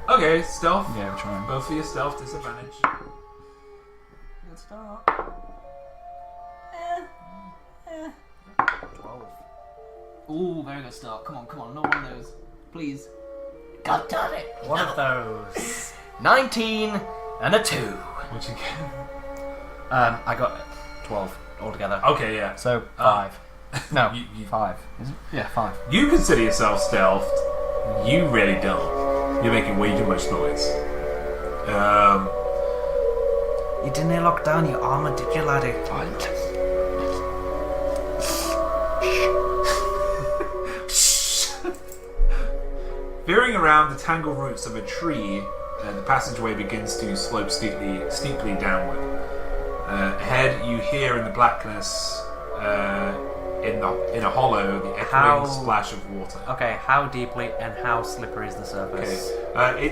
Okay, stealth. Yeah, we're trying. Both of your stealth disadvantage. Good start. 12. Ooh, very good start. Come on, not one of those. Please. God damn it. One of those. 19 and a 2. What'd you get? I got 12 altogether. Okay, yeah. So, 5. No, You- 5. Is it? Yeah, 5. You consider yourself stealthed. You really don't. You're making way too much noise. You didn't lock down your armor, did you, laddie? Veering around the tangled roots of a tree, the passageway begins to slope steeply downward. Ahead, you hear in the blackness, in a hollow, the echoing splash of water. Okay, how deeply and how slippery is the surface? Okay.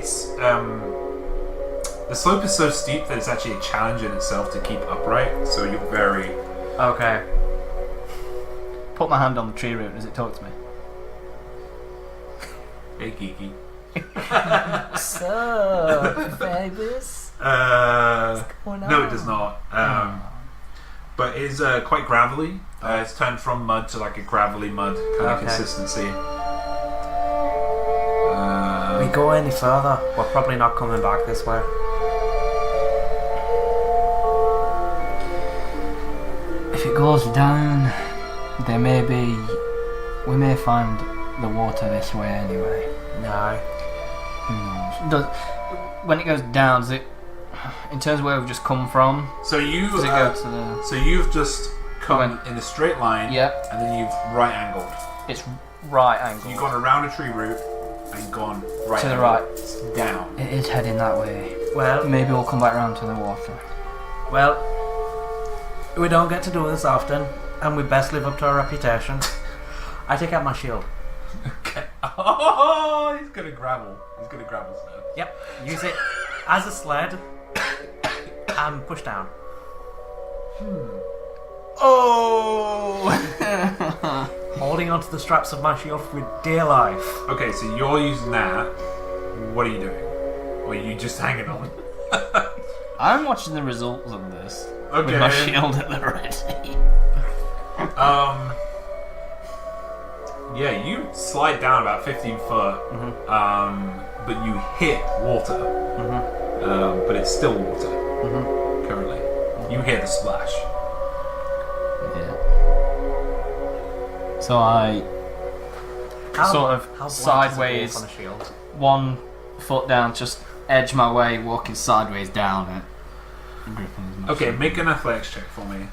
The slope is so steep that it's actually a challenge in itself to keep upright. So you're very. Okay. Put my hand on the tree root. Does it talk to me? Hey, geeky. So, babies. No, it does not. But it is quite gravelly. It's turned from mud to like a gravelly mud kind of consistency. We go any further, we're probably not coming back this way. If it goes down, we may find the water this way anyway. No. Who knows? When it goes down, does it, in terms of where we've just come from, So you. does it go to the... So you've just come in a straight line. Yep. And then you've right angled. It's right angle. You've gone around a tree root and gone right To the angle. right. Down. It is heading that way. Well, Maybe we'll come back round to the water. well, we don't get to do this often, and we best live up to our reputation. I take out my shield. Okay. Oh, he's gonna gravel. He's gonna gravel sled. Yep, use it as a sled and push down. Oh! Holding onto the straps of my shield for dear life. Okay, so you're using that. What are you doing? Or are you just hanging on? I'm watching the results of this Okay. with my shield at the ready. Yeah, you slide down about 15 foot, but you hit water. But it's still water currently. You hear the splash. Yeah. So I sort of how blunt is a sideways, dwarf on a shield? 1 foot down, just edge my way, walking sideways down it. Gripping as much. Okay, make an athletics check for me.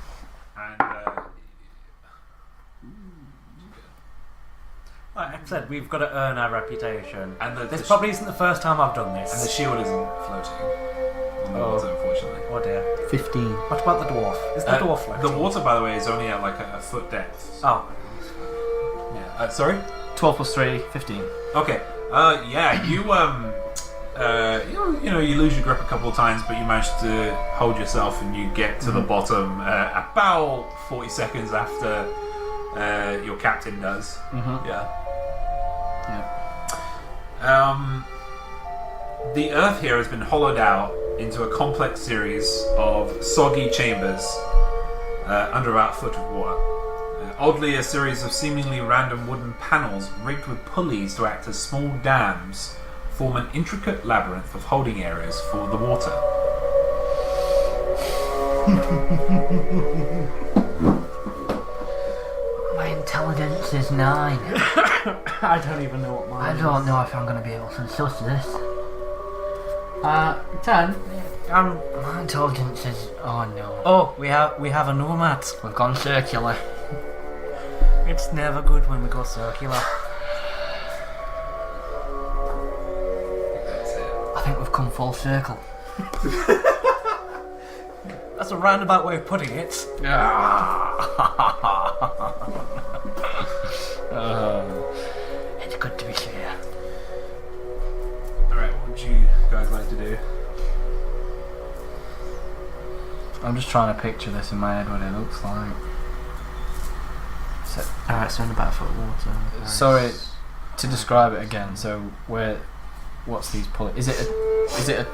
And Like I said, we've got to earn our reputation. And this probably isn't the first time I've done this. And the shield isn't floating on the water, unfortunately. Oh dear. 15. What about the dwarf? Is the dwarf floating? The water, by the way, is only at like a foot depth. Oh. Yeah. Sorry? 12 plus 3, 15. Okay. Yeah, you you lose your grip a couple of times, but you manage to hold yourself and you get to the bottom about 40 seconds after your captain does. Mm-hmm. Yeah. Yeah. The earth here has been hollowed out into a complex series of soggy chambers under about a foot of water. Oddly, a series of seemingly random wooden panels rigged with pulleys to act as small dams form an intricate labyrinth of holding areas for the water. My intelligence is 9. I don't even know what mine I don't know if I'm going to be able to suss this. 10. My intelligence is... Oh no. Oh, we have a nomad. We've gone circular. It's never good when we go circular. I think we've come full circle. That's a roundabout way of putting it. It's good to be here. Alright, what would you guys like to do? I'm just trying to picture this in my head, what it looks like. So, Alright, so in about a foot of water. sorry, to describe it again. So what's these pulleys? Is it a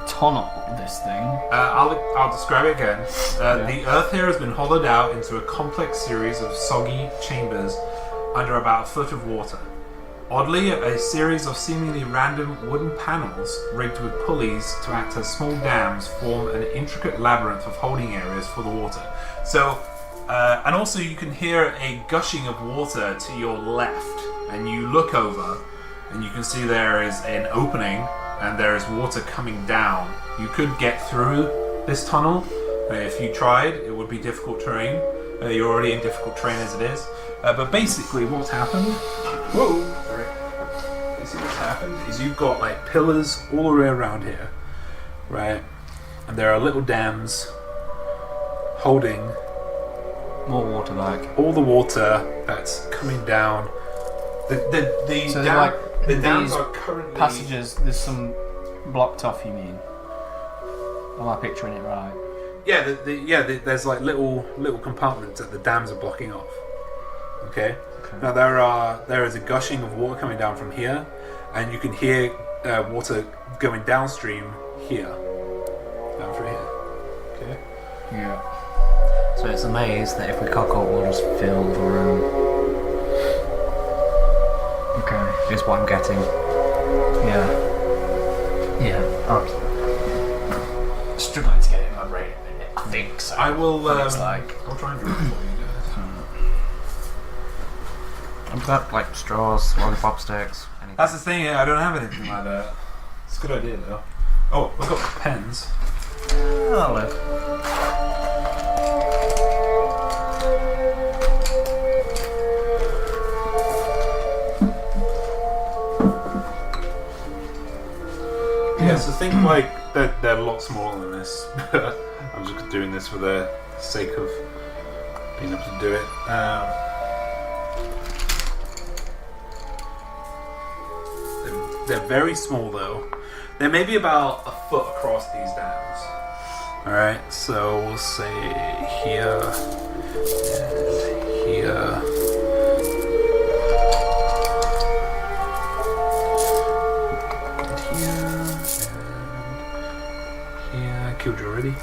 tunnel? This thing. I'll describe it again. The earth here has been hollowed out into a complex series of soggy chambers under about a foot of water. Oddly, a series of seemingly random wooden panels rigged with pulleys to act as small dams form an intricate labyrinth of holding areas for the water. So, and also you can hear a gushing of water to your left, and you look over and you can see there is an opening and there is water coming down. You could get through this tunnel. If you tried, it would be difficult terrain. You're already in difficult terrain as it is. But basically what's happened... Whoa! Sorry. Basically what's happened is you've got like pillars all the way around here. Right? And there are little dams holding More water like. all the water that's coming down. The So dams these are currently... passages. There's some blocked off. You mean? Am I picturing it right? Yeah, there's like little compartments that the dams are blocking off. Okay. Now there is a gushing of water coming down from here, and you can hear water going downstream here, down through here. Okay. Yeah. So it's a maze that if we cock up, we'll just fill the room. Okay. Is what I'm getting. Yeah. Yeah. Okay. Struggling to get it in my brain a minute. I think so. I will. Looks like. I'll try and do it for you guys. I've got like straws, lollipop sticks. Anything. That's the thing. I don't have anything like that. It's a good idea though. Oh, I've got pens. I'll live. Yeah, so think like they're a lot smaller than this. I'm just doing this for the sake of being able to do it. They're very small though. They're maybe about a foot across these dams. Alright, so we'll say here and here. And here. Killed you already.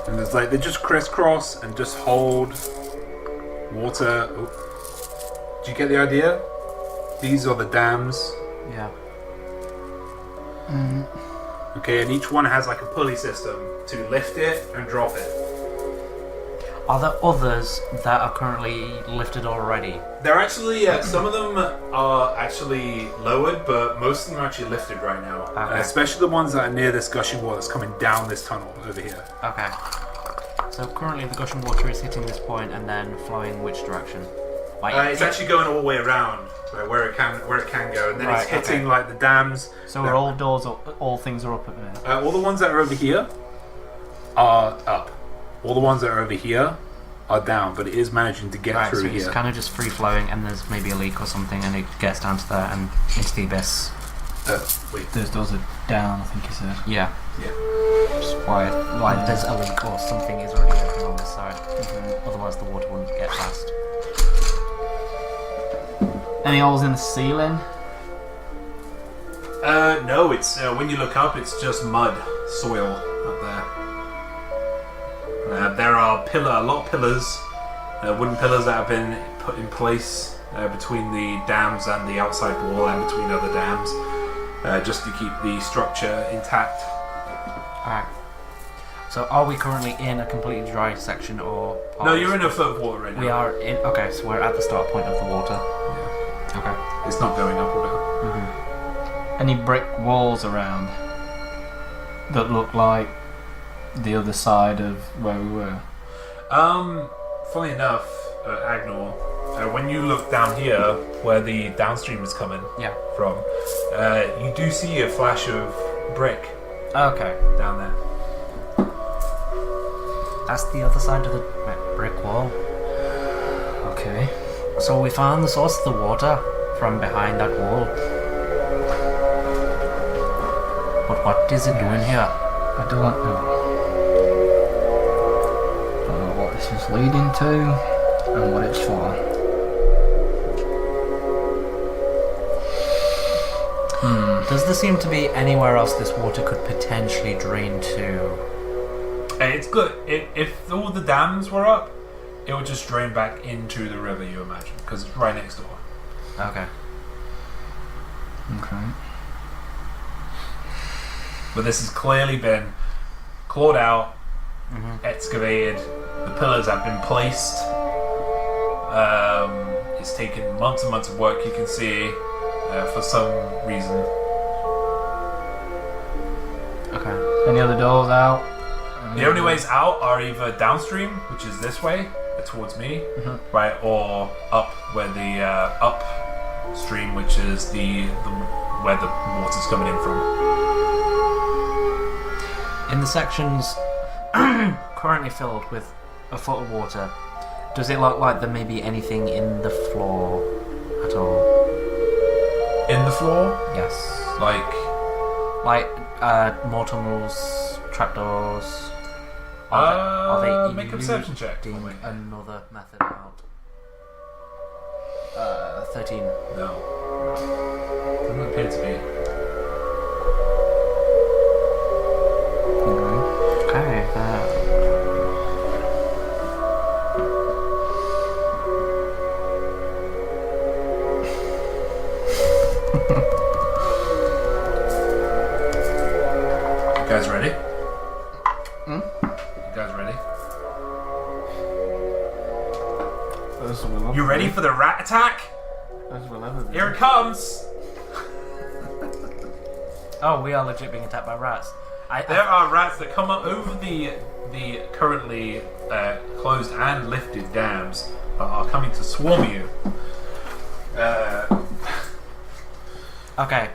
And there's like they just crisscross and just hold water. Oh. Do you get the idea? These are the dams. Yeah. Okay, and each one has like a pulley system to lift it and drop it. Are there others that are currently lifted already? They're actually, some of them are actually lowered, but most of them are actually lifted right now. Okay. Especially the ones that are near this gushing water that's coming down this tunnel over here. Okay. So currently the gushing water is hitting this point and then flowing which direction? It's actually going all the way around where it can go, and then it's Right, hitting like the dams. So are all doors, all things are up at the minute? All the ones that are over here are up. All the ones that are over here are down, but it is managing to get through so here. it's kind of just free flowing, and there's maybe a leak or something, and it gets down to there and into the abyss. Wait. Those doors are down, I think you said. Yeah. Just quiet. Like there's a leak or something is already open on this side. Otherwise the water wouldn't get past. Any holes in the ceiling? No, it's when you look up, it's just mud, soil up there. There are a lot of pillars, wooden pillars that have been put in place between the dams and the outside wall and between other dams, just to keep the structure intact. Alright. So are we currently in a completely dry section or... No, you're in a foot of water right now. We are in... Okay, so we're at the start point of the water. Yeah. Okay. It's not going up or down. Any brick walls around that look like the other side of where we were? Funny enough, Agnor, when you look down here where the downstream is coming from, you do see a flash of brick Okay. down there. That's the other side of the brick wall. Okay. So we found the source of the water from behind that wall. But what is it doing here? I don't know. Don't know what this is leading to and what it's for. Does there seem to be anywhere else this water could potentially drain to? It's good. If all the dams were up, it would just drain back into the river, you imagine, because it's right next door. Okay. Okay. But this has clearly been clawed out, excavated. The pillars have been placed. It's taken months and months of work, you can see, for some reason. Okay. Any other doors out? The only ways out are either downstream, which is this way, towards me, right, or up where the upstream, which is the where the water's coming in from. In the sections currently filled with a foot of water, does it look like there may be anything in the floor at all? In the floor, Yes. like mortals, trapdoors. Are they make a perception check. eluding Oh, wait. another method out? 13. No, doesn't appear to be. Okay. You guys ready? You guys ready? You ready for the rat attack? Here it comes! Oh, we are legit being attacked by rats. There are rats that come up over the currently closed and lifted dams that are coming to swarm you. Okay.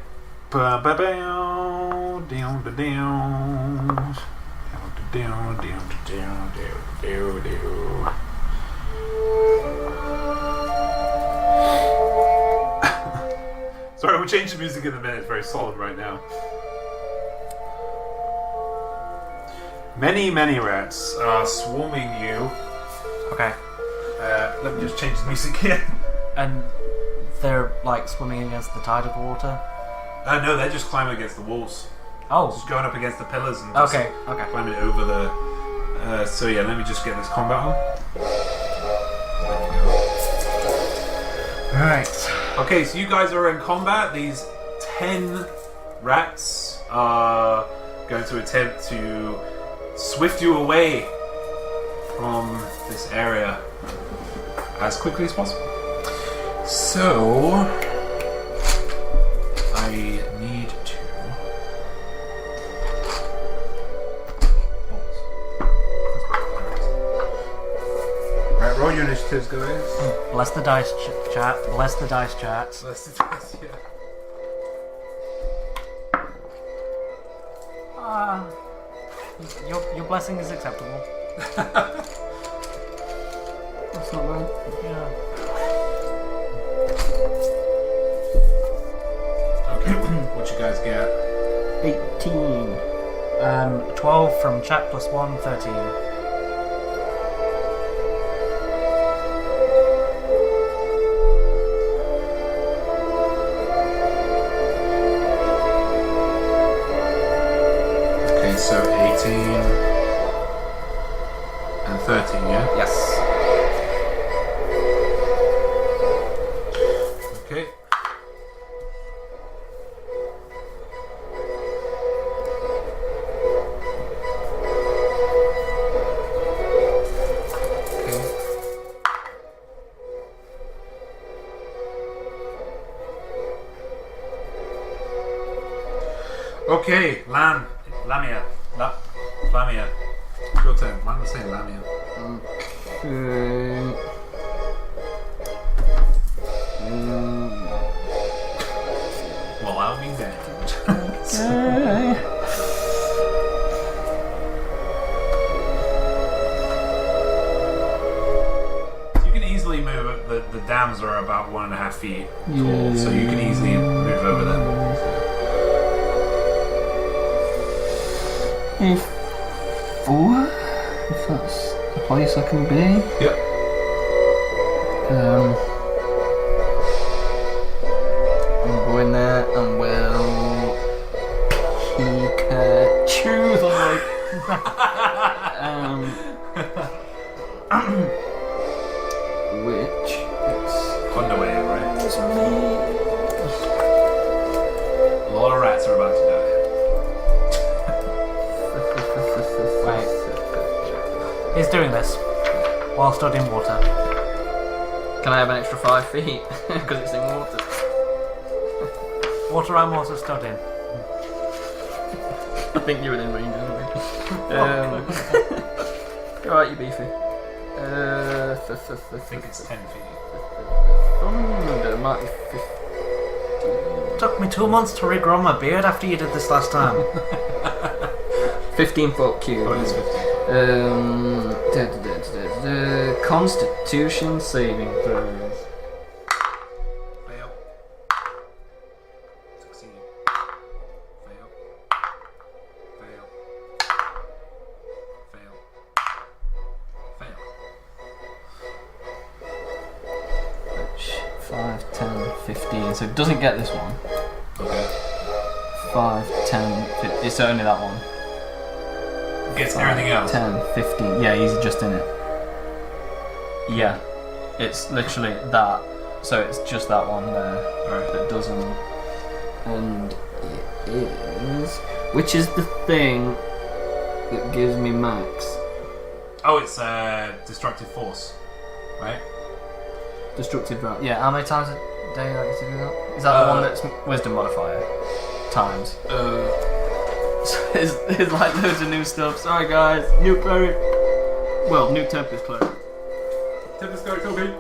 Sorry, we'll change the music in a minute. It's very solid right now. Many, many rats are swarming you. Okay. Let me just change the music here. And they're like swimming against the tide of water? No, they're just climbing against the walls. Oh. Just going up against the pillars and just Okay. climbing over the... so yeah, let me just get this combat on. Right. Okay, so you guys are in combat. These 10 rats are going to attempt to swift you away from this area as quickly as possible. So, I need to... Who's going? Bless the dice chat. Bless the dice chats. Yeah. Your blessing is acceptable. That's not bad. Yeah. Okay, what you guys get? 18. 12 from chat plus 1, 13. Okay, so 18 and 13, yeah? Yes. Okay. Okay, Flammia. Flammia. Your turn. I'm gonna say Lamia. Well, I'll be damned. You can easily move it. The dams are about 1.5 feet tall, so you can easily move over them. Four? If that's the place I can be. Yep. I'm going there and will Pikachu the like which it's Underway, right? me. A lot of rats are about to die. He's doing this while stood in water. Can I have an extra 5 feet? Because it's in water. Water I'm also stood in. I think you're within range, aren't you? Alright, you beefy. I think it's 10 feet. Thunder might be 15. Took me 2 months to regrow my beard after you did this last time. 15 foot cube. Oh, it's 15. Constitution saving throws. Fail. Succeed. Fail. Fail. Fail. Fail. Which 5, 10, 15. So it doesn't get this one. Okay. 5, 10, 15. It's only that one. Gets everything else. 10, 15. Yeah, he's just in it. Yeah. It's literally that. So it's just that one there Alright. that doesn't. And it is. Which is the thing that gives me max. Oh, it's destructive force, right? Destructive drought. Yeah, how many times a day do I get to do that? Is that the one that's wisdom modifier? Times. So there's like loads of new stuff. Sorry guys, new cleric. Well, new Tempest cleric. Tempest Cleric, Toby.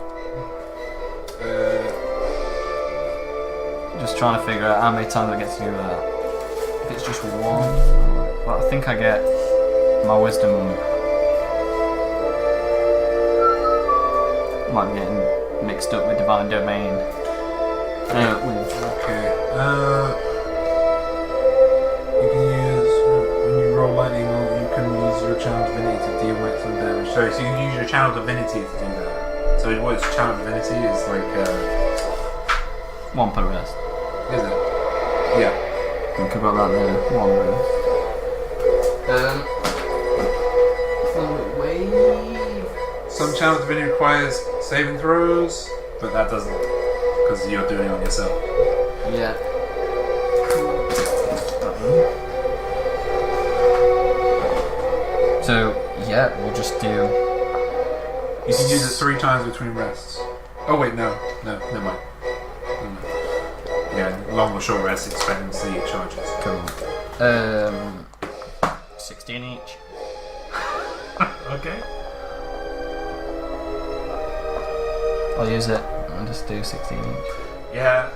Just trying to figure out how many times I get to do that. If it's just one, but I think I get my wisdom. Might be getting mixed up with divine domain. Okay. You can use when you roll lightning, you can use your channel divinity to deal maximum damage. Sorry, so you can use your channel divinity to do that. So what is channel divinity? Is like one per rest. is it? Yeah. Think about that there. One rest. Wave. Some channel divinity requires saving throws, but that doesn't, because you're doing it on yourself. Yeah. So yeah, we'll just do. You can use it 3 times between rests. Oh wait, no, never mind. Yeah, long or short rest expectancy charges. Cool. 16 each. Okay. I'll use it and just do 16 each. Yeah.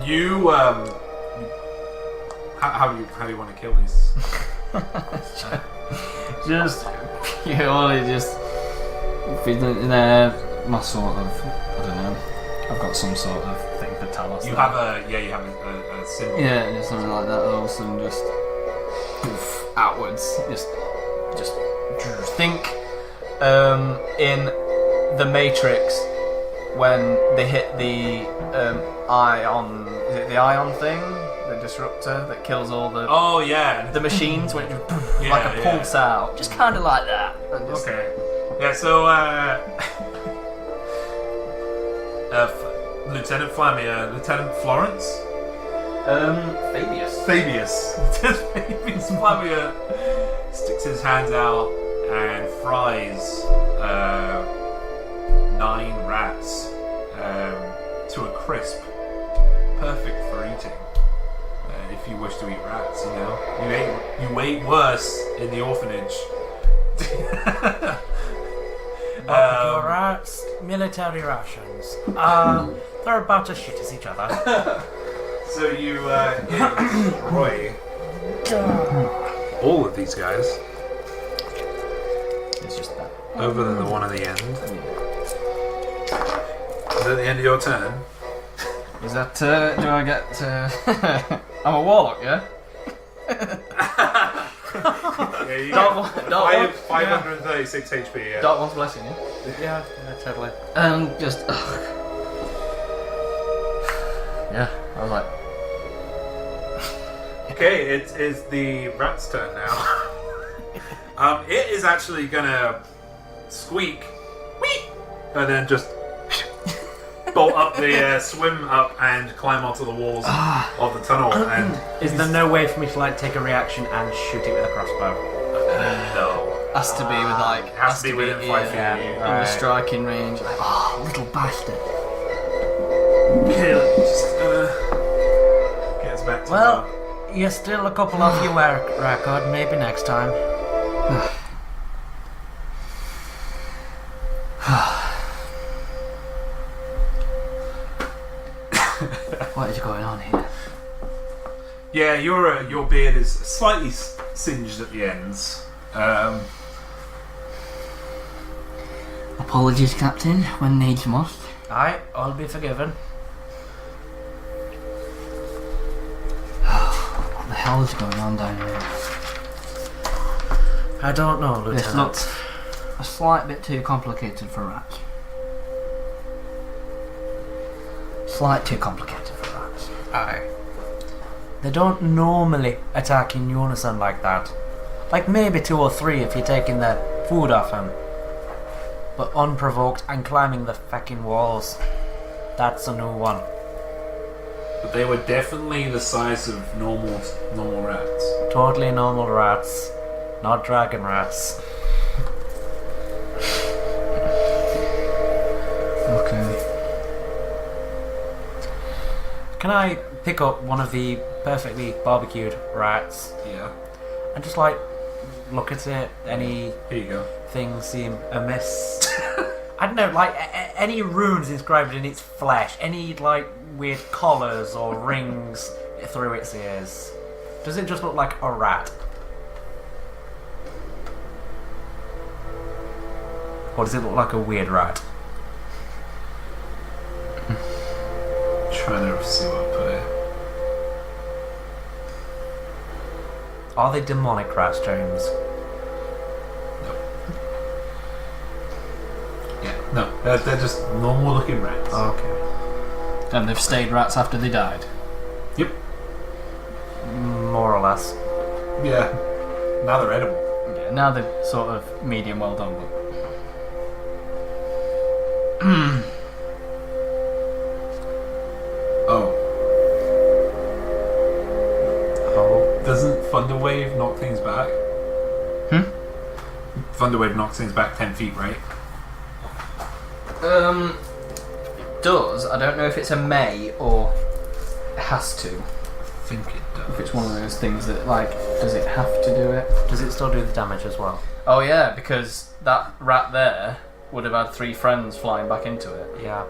You how do you want to kill these? Just purely just in my sort of, I don't know. I've got some sort of thing for Talos. You have a symbol. Yeah, just something like that. All of a sudden, just outwards. Just think in the Matrix when they hit the ion. Is it the ion thing? The disruptor that kills all the the machines when it just like a pulse out. Just kind of like that. Okay. Yeah. So Lieutenant Flammia, Lieutenant Florence. Fabius. Fabius Flammia sticks his hands out and fries 9 rats to a crisp, perfect for eating. If you wish to eat rats, you know, you ate worse in the orphanage. Barbecue rats, military rations. They're about as shit as each other. So you Roy all of these guys, It's just that. other than the one at the end. Is that the end of your turn? Is that? Do I get? I'm a warlock, yeah. Yeah, you Dark get one. 536 HP. Yeah. Dark one's blessing you. Yeah, totally. Just. Yeah, I was like. Okay, it is the rat's turn now. It is actually gonna squeak, wheep, and then just bolt up the swim up and climb onto the walls of the tunnel. And Is there no way for me to like take a reaction and shoot it with a crossbow? no, Has to be with like. has to be within 5 feet of you. in the striking range. Like, Oh, little bastard. Okay, just get us back to Well, you're still a couple off your record. Maybe next time. What is going on here? yeah, your beard is slightly singed at the ends. Apologies, Captain, when needs must. Aye, I'll be forgiven. What the hell is going on down here? I don't know, This Lieutenant. looks a slight bit too complicated for rats. Slight too complicated for rats. Aye. They don't normally attack in unison like that. Like maybe 2 or 3 if you're taking their food off them. But unprovoked and climbing the fucking walls. That's a new one. But they were definitely the size of normal rats. Totally normal rats. Not dragon rats. Okay. Can I pick up one of the perfectly barbecued rats Yeah. and just like look at it? Any Here you go. things seem amiss? I don't know, like any runes inscribed in its flesh, any like weird collars or rings through its ears. Does it just look like a rat? Or does it look like a weird rat? Trying to see what I put here. Are they demonic rats, James? Yeah. No, they're just normal looking rats. Okay. and they've stayed rats after they died. Yep. More or less. Yeah. Now they're edible. Yeah, now they're sort of medium well done, but Oh. Oh. Doesn't Thunderwave knock things back? Thunderwave knocks things back 10 feet, right? it does. I don't know if it's a may or it has to. I think it does. If it's one of those things that, like, does it have to do it? Does it still do the damage as well? Oh yeah, because that rat there would have had 3 friends flying back into it. Yeah.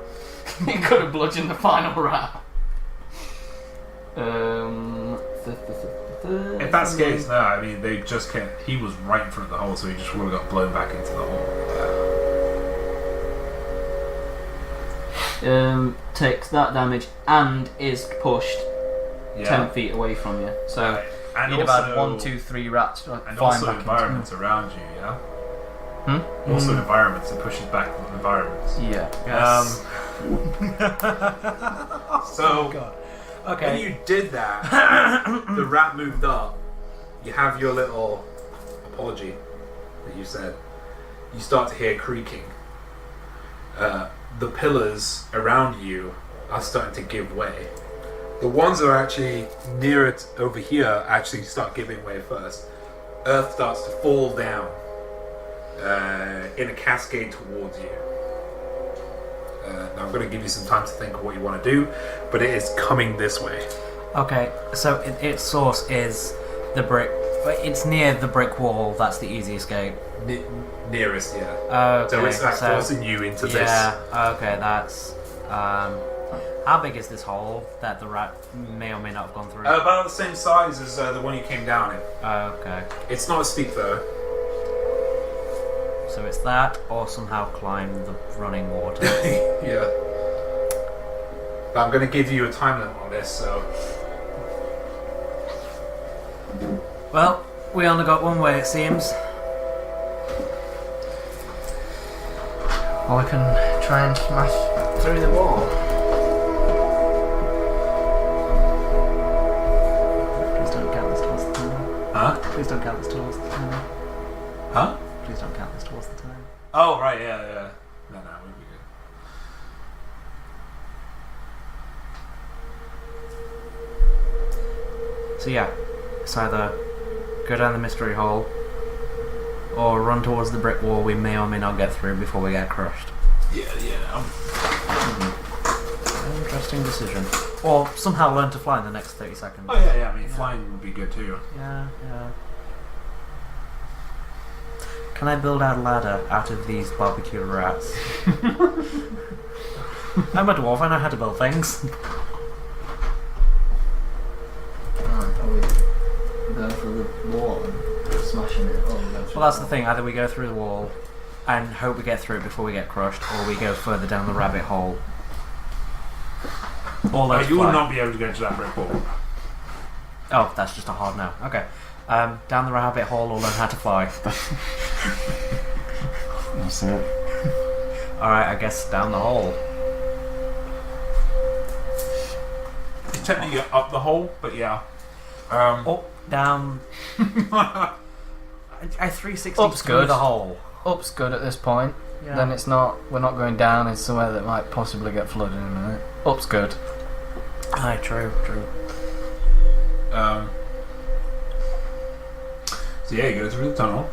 He could have bludgeoned the final rat. If that's the case, no, I mean, they just can't. He was right in front of the hole, so he just would have got blown back into the hole. Takes that damage and is pushed Yeah. 10 feet away from you. So Right. And you'd have had 1, 2, 3 rats and flying also back environments around you, yeah? into Also environments, it pushes back environments. Yeah. Yes. So, God. when Okay. you did that, the rat moved up. You have your little apology that you said. You start to hear creaking. The pillars around you are starting to give way. The ones that are actually near it over here actually start giving way first. Earth starts to fall down in a cascade towards you. Now I'm going to give you some time to think of what you want to do, but it is coming this way. Okay, so its source is the brick. It's near the brick wall. That's the easy escape. Nearest, yeah. Okay, So it's like forcing you into this. Yeah. Okay, that's. How big is this hole that the rat may or may not have gone through? About the same size as the one you came down in. Okay, It's not as steep though. so it's that, or somehow climb the running water. Yeah. But I'm going to give you a time limit on this, so. Well, we only got one way, it seems. Or I can try and smash through the wall. Please don't count this towards the time. Huh? Please don't count this towards the time. Huh? Please don't count this towards the time. Oh, right, yeah. No, we'll be good. So yeah, it's either go down the mystery hole or run towards the brick wall we may or may not get through before we get crushed. Yeah. Interesting decision. Or somehow learn to fly in the next 30 seconds. Oh, yeah, I mean, flying would be good too. Yeah. Can I build out a ladder out of these barbecue rats? I'm a dwarf, I know how to build things. Probably go through the wall and smashing it. Or go through Well, that's the thing, either we go through the wall and hope we get through it before we get crushed, or we go further down the rabbit hole. All those You will fly. not be able to get to that brick wall. Oh, that's just a hard no. Okay. Down the rabbit hole or learn how to fly. That's it. Alright, I guess down the hole. Technically, you're up the hole, but yeah. Up, down. I 360 Up's through good. the hole. Up's good at this point. Yeah. Then it's not. We're not going down. It's somewhere that might possibly get flooded in a minute. Up's good. Aye, true. So yeah, you go through the tunnel,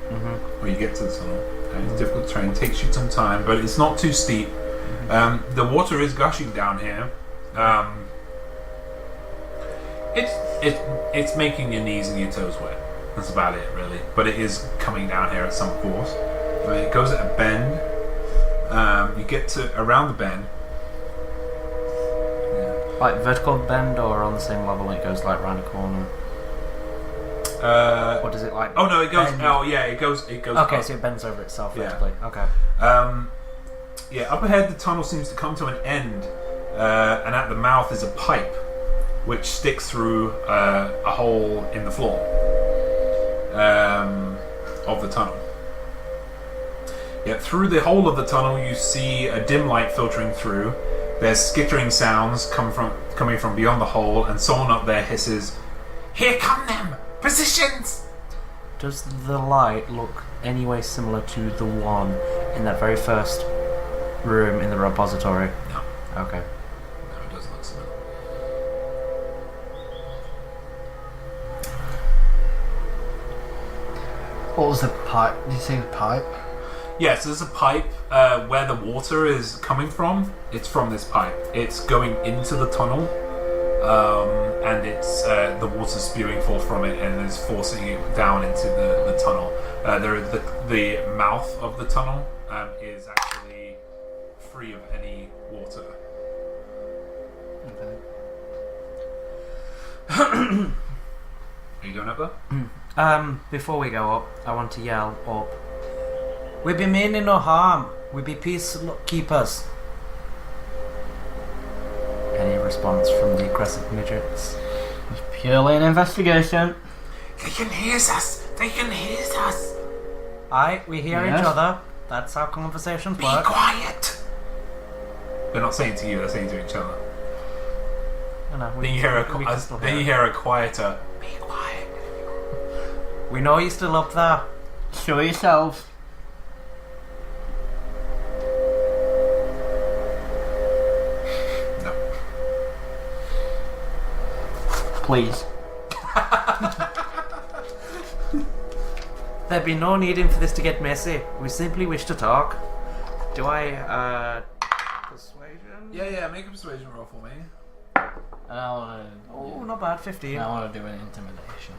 or you get to the tunnel. And it's difficult terrain, takes you some time, but it's not too steep. The water is gushing down here. It's making your knees and your toes wet. That's about it, really. But it is coming down here at some force. It goes at a bend. You get to around the bend. Like vertical bend or on the same level and it goes like round a corner? Or does it like... Oh no, it goes. bend? Oh yeah, it goes. Okay, up. so it bends over itself Yeah. vertically. Okay. Yeah, up ahead the tunnel seems to come to an end, and at the mouth is a pipe, which sticks through a hole in the floor of the tunnel. Yeah, through the hole of the tunnel you see a dim light filtering through. There's skittering sounds coming from beyond the hole, and someone up there hisses, Here come them! Positions! Does the light look any way similar to the one in that very first room in the repository? No. Okay. No, it doesn't look similar. What was the pipe? Did you say the pipe? Yeah, so there's a pipe where the water is coming from. It's from this pipe. It's going into the tunnel, and it's the water spewing forth from it and is forcing it down into the tunnel. The mouth of the tunnel is actually free of any water. Okay. Are you going up there? Before we go up, I want to yell up. We be meaning no harm. We be peacekeepers. Any response from the aggressive midgets? It's purely an investigation. They can hear us. They can hear us. Aye, we hear Yes. each other. That's how conversations Be work. quiet. They're not saying to you, they're saying to each other. You know, Then you hear we can still then hear you it. hear a quieter. Be quiet. We know you're still up there. Show yourselves. No. Please. There'd be no needing for this to get messy. We simply wish to talk. Do I, persuasion? Yeah, make a persuasion roll for me. And I want Oh, not bad, 15. to do an intimidation.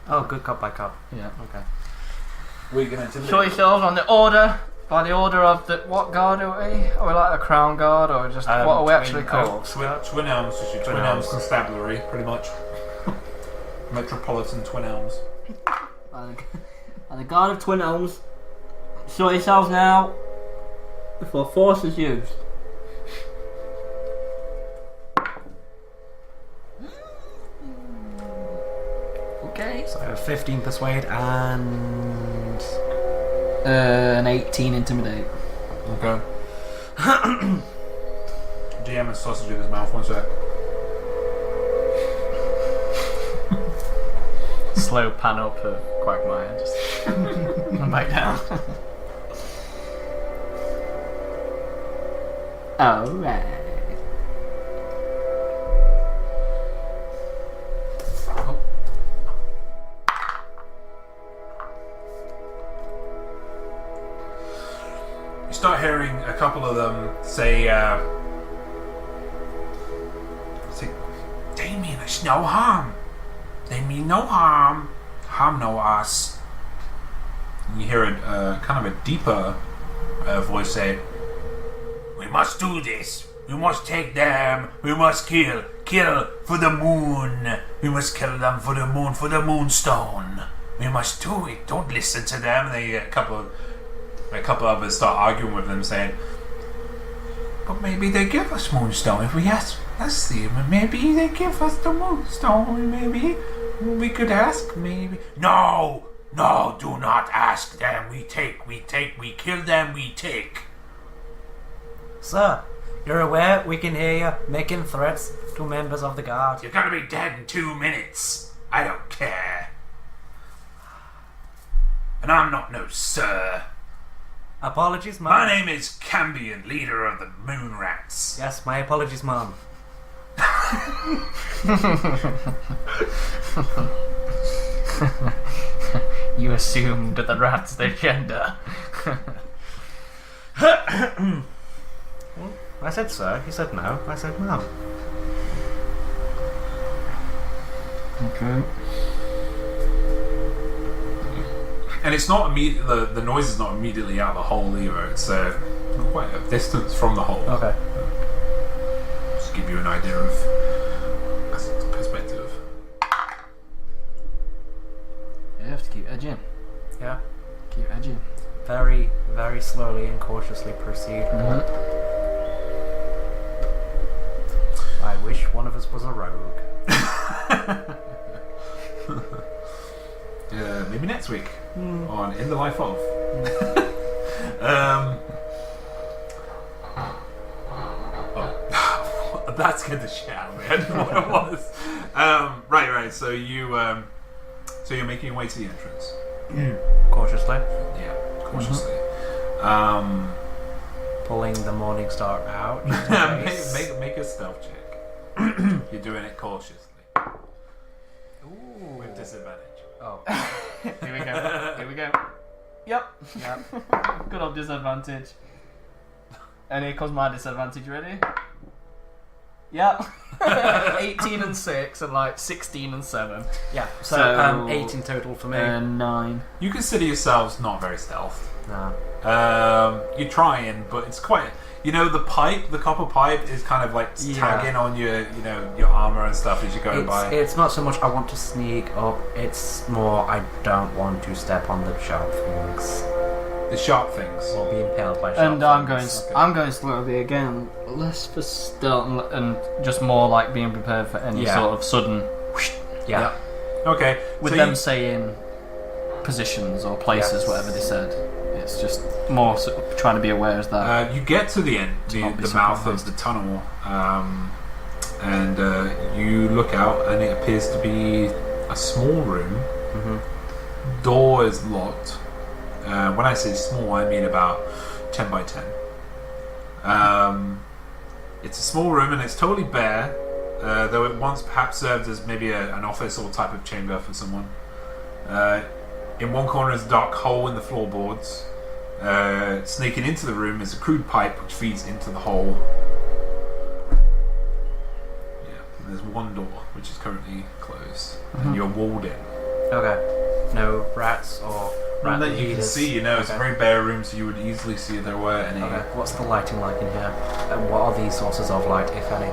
Oh, good cop by cop. Yeah. Okay. We're gonna intimidate. Show yourselves on the order. By the order of the what guard are we? Are we like a crown guard or just what are we actually called? Twin Elms, which is Twin Elms Constabulary, pretty much. Metropolitan Twin Elms. And the guard of Twin Elms. Show yourselves now before force is used. Okay. So 15 persuade and An 18 intimidate. Okay. GM has sausage in his mouth, one sec. Slow pan up of Quagmire, just and back down. Alright. You start hearing a couple of them say, They mean us no harm. They mean no harm. Harm no us. and you hear a kind of a deeper voice say, We must do this. We must take them. We must kill. Kill for the moon. We must kill them for the moonstone. We must do it. Don't listen to them. and a couple of others start arguing with them, saying, But maybe they give us moonstone if we ask them. Maybe they give us the moonstone. Maybe we could ask. Maybe. No, do not ask them. We kill them. We take. Sir, you're aware we can hear you making threats to members of the guard. You're gonna be dead in 2 minutes. I don't care. And I'm not no sir. Apologies, ma'am. My name is Cambion, leader of the Moon Rats. Yes, my apologies, ma'am. You assumed the rat's their gender. I said sir, he said no, I said ma'am. Okay. and it's not immediate. The noise is not immediately out of the hole either. It's quite a distance from the hole. Okay. Just to give you an idea of perspective. You have to keep edging. Yeah. Keep edging. Very, very slowly and cautiously proceed. I wish one of us was a rogue. Maybe next week on In the Life of. That scared the shit out of me. I didn't know what it was. Right. So you're making your way to the entrance. Cautiously. Yeah, cautiously. Pulling the morning star out. just in case. Make a stealth check. You're doing it cautiously. Ooh. With disadvantage. Oh. Here we go. Here we go. Yep. Good old disadvantage. And here comes my disadvantage. Ready? Yep. 18 and 6 and like 16 and 7. Yeah. So, So, 8 in total for me. And 9. You consider yourselves not very stealth. No. You're trying, but it's quite. You know, the copper pipe is kind of like tagging on your armor and stuff as you're going by. It's not so much I want to sneak up, it's more I don't want to step on the sharp things. The sharp things. Or be impaled by sharp And things. I'm going slowly again, less for stealth and just more like being prepared for any sort of sudden. Yeah. Okay. With so them saying positions or places, whatever they said. It's just more sort of trying to be aware of that. You get to the end, the mouth of the tunnel, and you look out, and it appears to be a small room. Mm-hmm. Door is locked. When I say small, I mean about 10 by 10. It's a small room, and it's totally bare, though it once perhaps served as maybe an office or type of chamber for someone. In one corner is a dark hole in the floorboards. Sneaking into the room is a crude pipe which feeds into the hole. Yeah, and there's one door which is currently closed, and you're walled in. Okay. No rats or rat That you can leaders. see, it's a very bare room, so you would easily see if there were any. Okay. What's the lighting like in here? And what are these sources of light, if any?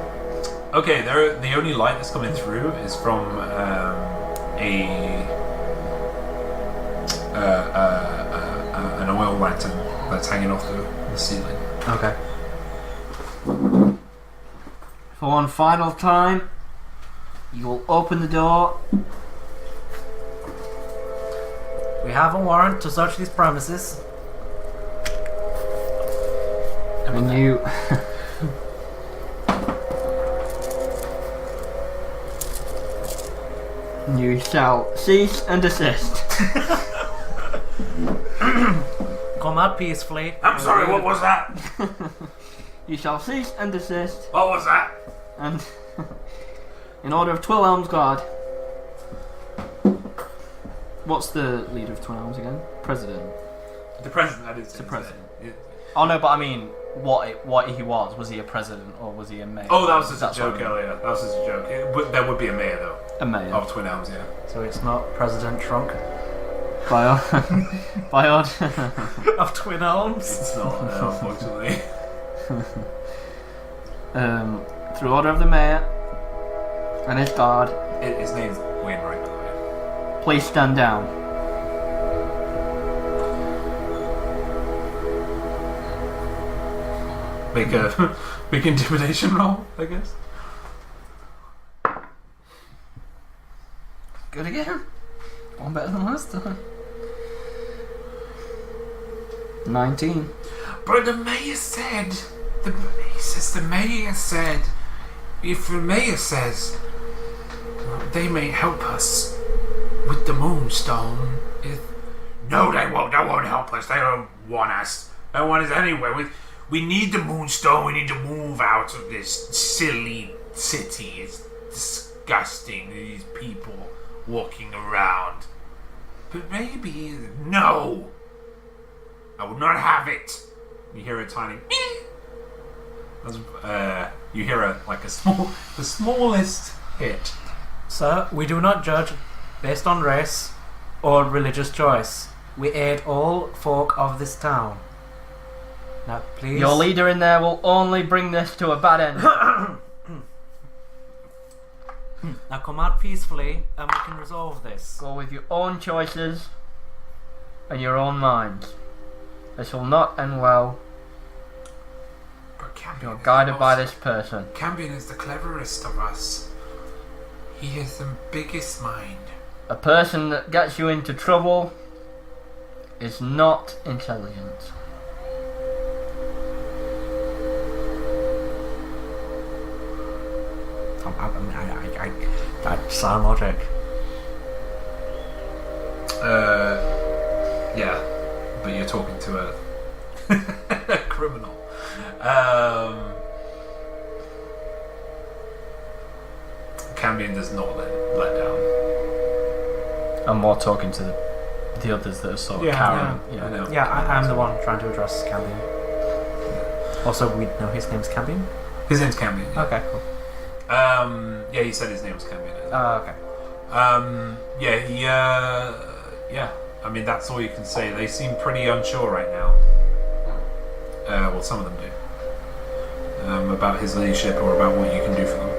Okay, the only light that's coming through is from an oil lantern that's hanging off the ceiling. Okay. For one final time, you will open the door. We have a warrant to search these premises. And you... you shall cease and desist. Come out peacefully. I'm sorry, what was that? You shall cease and desist, What was that? and in order of Twill Elms Guard. What's the leader of Twill Elms again? President. The president, that is. The president. Yeah. Oh no, but I mean, what he was? Was he a president or was he a mayor? Oh, that was just That's a joke what I mean. earlier. That was just a joke. But there would be a mayor, though, A mayor. of Twin Elms, yeah. So it's not President Trunk By odd. of Twin Elms. It's not, unfortunately. Through order of the mayor and his guard, His name's Wainwright, by the way. please stand down. Make a big intimidation roll, I guess. Good again. One better than last time. 19. But the mayor said, the mayor said, if the mayor says they may help us with the moonstone, no, they won't help us. They don't want us. They don't want us anyway. We need the moonstone. We need to move out of this silly city. It's disgusting. These people walking around. But maybe no. I would not have it. You hear a tiny. You hear the smallest hit. Sir, we do not judge based on race or religious choice. We aid all folk of this town. Now, please. Your leader in there will only bring this to a bad end. Now come out peacefully and we can resolve this. Go with your own choices and your own minds. This will not end well. But Campion You're is guided the by most- this person. Campion is the cleverest of us. He has the biggest mind. A person that gets you into trouble is not intelligent. That's sound logic. Yeah, but you're talking to a criminal. Cambion does not let down. I'm more talking to the others that are sort of carrying. I know. Yeah, I'm the one trying to address Cambion. Also, we know his name's Cambion? His name's Cambion. Yeah. Okay, cool. Yeah, he said his name was Cambion. Okay. Yeah, he I mean, that's all you can say. They seem pretty unsure right now. Well, some of them do. About his leadership or about what you can do for them.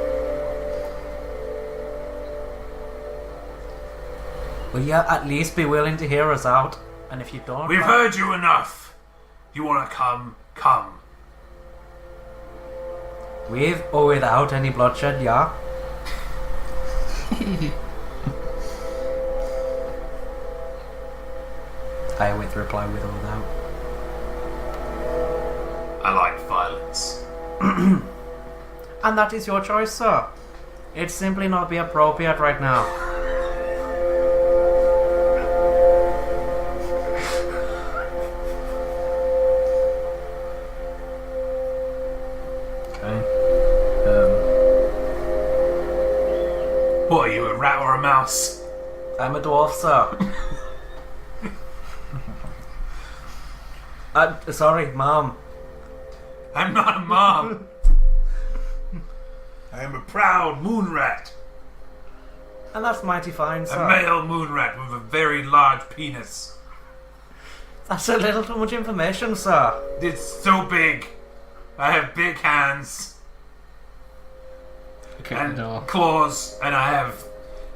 Will you at least be willing to hear us out? And if you don't... We've heard you enough. You want to come? Come. With or without any bloodshed, yeah? I with reply with or without. I like violence. And that is your choice, sir. It's simply not be appropriate right now. What are you, a rat or a mouse? I'm a dwarf, sir. Sorry, Mom. I'm not a mom. I am a proud moon rat. And that's mighty fine, A sir. male moon rat with a very large penis. That's a little too much information, sir. It's so big. I have big hands and claws, and I have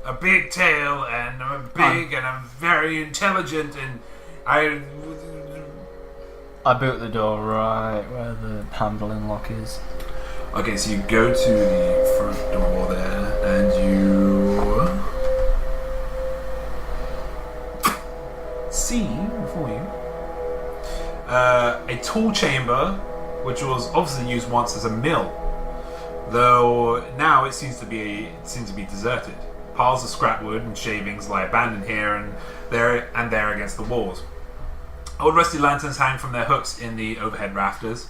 a big tail, and I'm big, and I'm very intelligent, and I boot the door right where the handling lock is. Okay, so you go to the front door there, and you see before you a tall chamber, which was obviously used once as a mill, though now it seems to be deserted. Piles of scrap wood and shavings lie abandoned here and there against the walls. Old rusty lanterns hang from their hooks in the overhead rafters.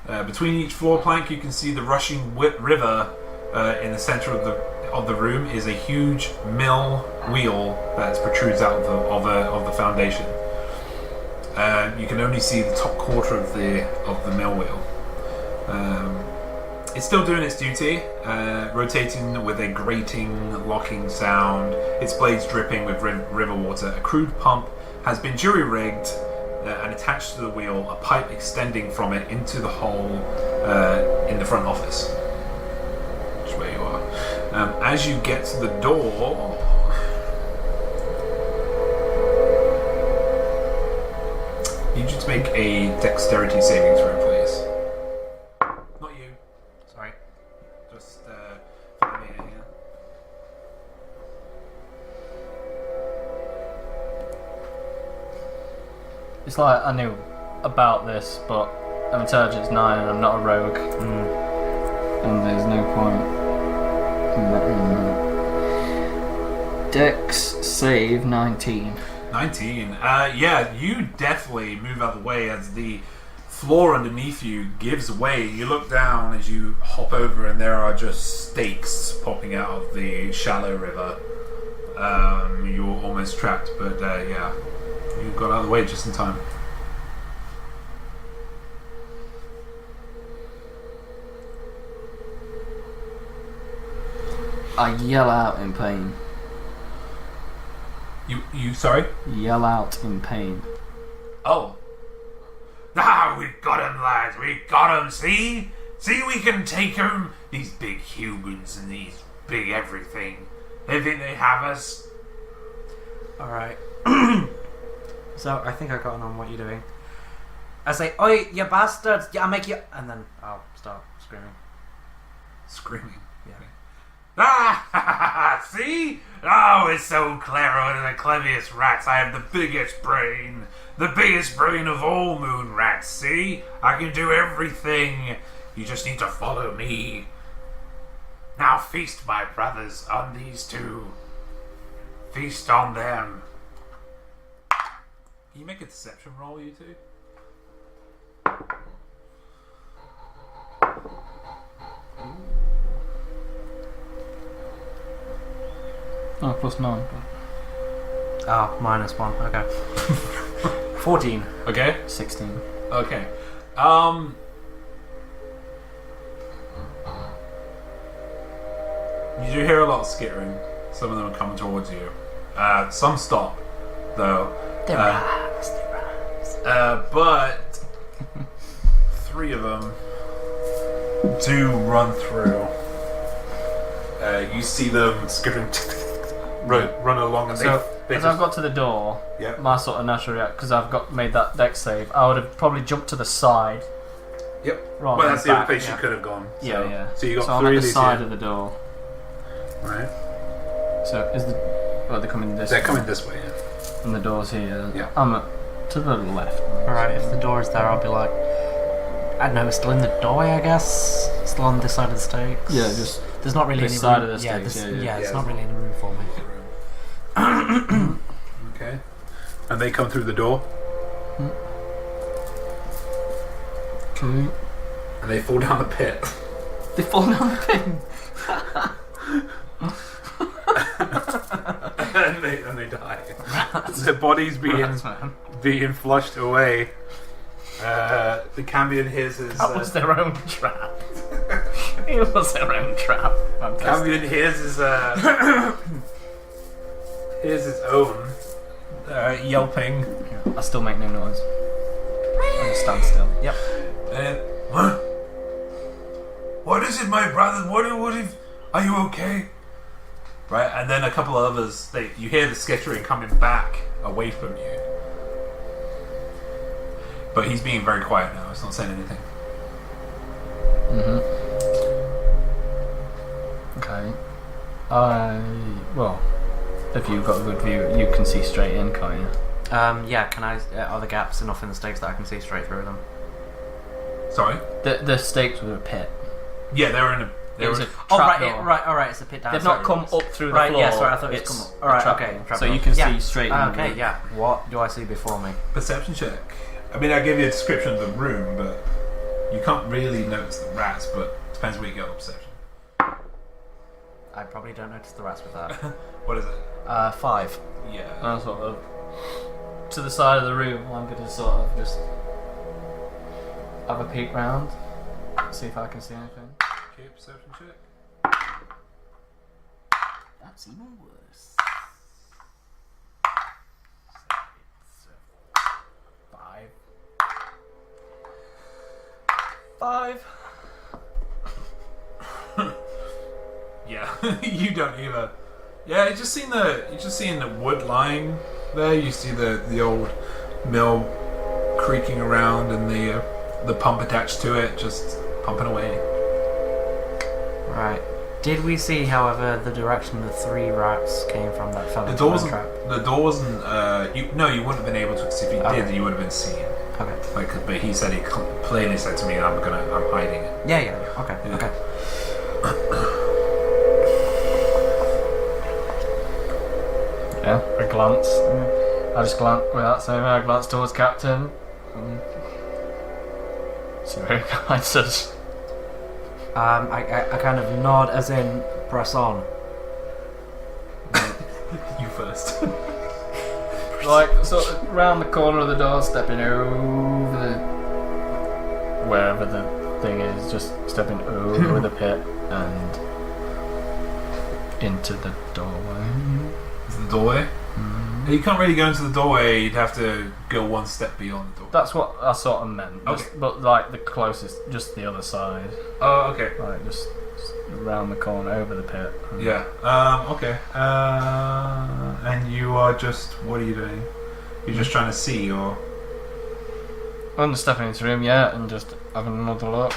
Between each floor plank, you can see the rushing river. In the center of the room is a huge mill wheel that protrudes out of the foundation. You can only see the top quarter of the mill wheel. It's still doing its duty, rotating with a grating, locking sound. Its blades dripping with river water. A crude pump has been jury-rigged and attached to the wheel, a pipe extending from it into the hole in the front office, which is where you are. As you get to the door, you need to make a dexterity saving throw, please. Not you. Sorry. Just Flammia here. It's like I knew about this, but I'm intelligence 9 and I'm not a rogue. And there's no point in that. Dex save 19. 19. Yeah, you definitely move out of the way as the floor underneath you gives way. You look down as you hop over, and there are just stakes popping out of the shallow river. You're almost trapped, but yeah, you got out of the way just in time. I yell out in pain. You sorry? Yell out in pain. Oh. Ah, we got him, lads. We got him. See, we can take him. These big humans and these big everything. They think they have us. Alright. So, I think I got on what you're doing. I say, oi, you bastards! Yeah, I'll make you... And then I'll start screaming. Screaming. Yeah. Ah, see? Oh, it's so clever. One of the cleverest rats. I have the biggest brain. The biggest brain of all moon rats, see? I can do everything. You just need to follow me. Now feast, my brothers, on these two. Feast on them. Can you make a deception roll, you two? Oh, +9. Oh, -1. Okay. 14. Okay. 16. Okay. You do hear a lot of skittering. Some of them are coming towards you. Some stop, though. They rise. But 3 of them do run through. You see them skittering, run along, and So, they as I've got to the door, yeah. my sort of natural reaction, because I've made that dex save, I would have probably jumped to the side. Yep. Rather Well, than that's the other back, place yeah. you could have gone. So, Yeah. So you got So I'm 3 at of the these side here. of the door. Right. So is the they're coming this They're way. coming this way. Yeah. And the door's here. Yeah. I'm to the left. Alright, if the door is there, I'll be like, I don't know, still in the doorway, I guess? Still on this side of the stakes? Yeah, just There's not really this any side room. of the yeah, stakes, there's- yeah. it's Yeah, not there's really any room for me. Okay. And they come through the door, okay. and they fall down the pit. They fall down the pit. and they die. Their bodies being flushed away. The Cambion hears his. That was their own trap. It was their own trap. Fantastic. Cambion hears his own yelping. I still make no noise. I just stand still. Yep. What is it, my brother? What if? Are you okay? Right, and then a couple of others. You hear the skittering coming back away from you, but he's being very quiet now. He's not saying anything. Okay. Well, if you've got a good view, you can see straight in, can't you? Yeah, can I... are the gaps enough in the stakes that I can see straight through them? Sorry. The stakes were a pit. Yeah, they're in a. It was a Oh, trap right, door. alright, it's a pit down. They've not come up through the Right, floor. yeah, sorry, I thought it was It's come up. a Alright, trap okay, door. trap So door. you can Yeah. see straight in. Okay, yeah. What do I see before me? Perception check. I mean, I gave you a description of the room, but you can't really notice the rats. But it depends where you get on perception. I probably don't notice the rats with that. What is it? 5. Yeah. I'm sort of to the side of the room. I'm going to sort of just have a peek round, see if I can see anything. Okay, perception check. That's even worse. 5. 5. Yeah, you don't either. Yeah, you just seen the wood lying there. You see the old mill creaking around and the pump attached to it just pumping away. Right. Did we see, however, the direction the 3 rats came from that fell The into door my wasn't. trap? The door wasn't. You wouldn't have been able to. Because if you Okay. did, you would have been seen. Okay. But he said plainly said to me, I'm hiding it. Yeah. Okay. Yeah. Okay. Yeah, I glance. I just glance without saying. I glance towards Captain. See where he guides us. I kind of nod as in press on. You first. Like sort of round the corner of the door, stepping over the wherever the thing is, just stepping over the pit and into the doorway. Is the doorway? You can't really go into the doorway. You'd have to go one step beyond the door. That's what I sort of meant. Okay. But like the closest, just the other side. Oh, okay. Like just around the corner, over the pit. Yeah. Okay. And you are just. What are you doing? You're just trying to see, or? I'm stepping into the room, yeah, and just having another look.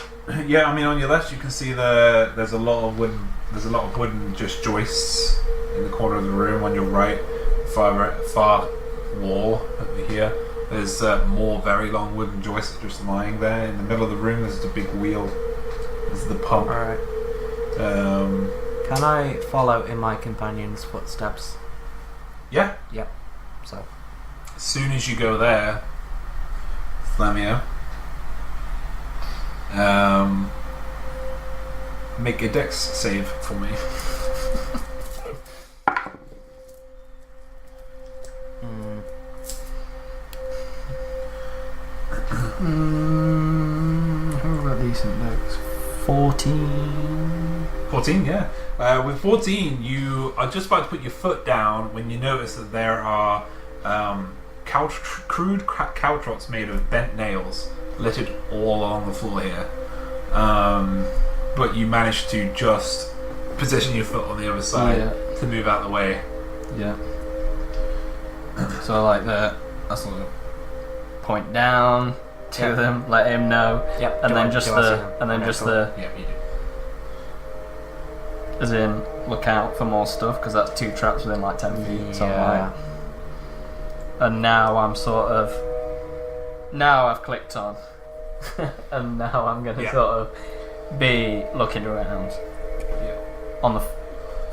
Yeah. I mean, on your left, you can see there's a lot of wooden just joists in the corner of the room. On your right, far wall over here, there's more very long wooden joists just lying there. In the middle of the room, there's a big wheel. This is the pump. Alright. Can I follow in my companion's footsteps? Yeah. Yep. So. As soon as you go there, Flammia, make a dex save for me. Who got decent looks? 14. 14, yeah. With 14, you are just about to put your foot down when you notice that there are crude caltrops made of bent nails littered all along the floor here. But you managed to just position your foot on the other side to move out the way. Yeah. So like that, I sort of point down to them, let him know, and then just the Yeah, you do. as in look out for more stuff because that's 2 traps within like 10 feet. So like, and now I'm sort of I've clicked on, and now I'm gonna sort of be looking around on the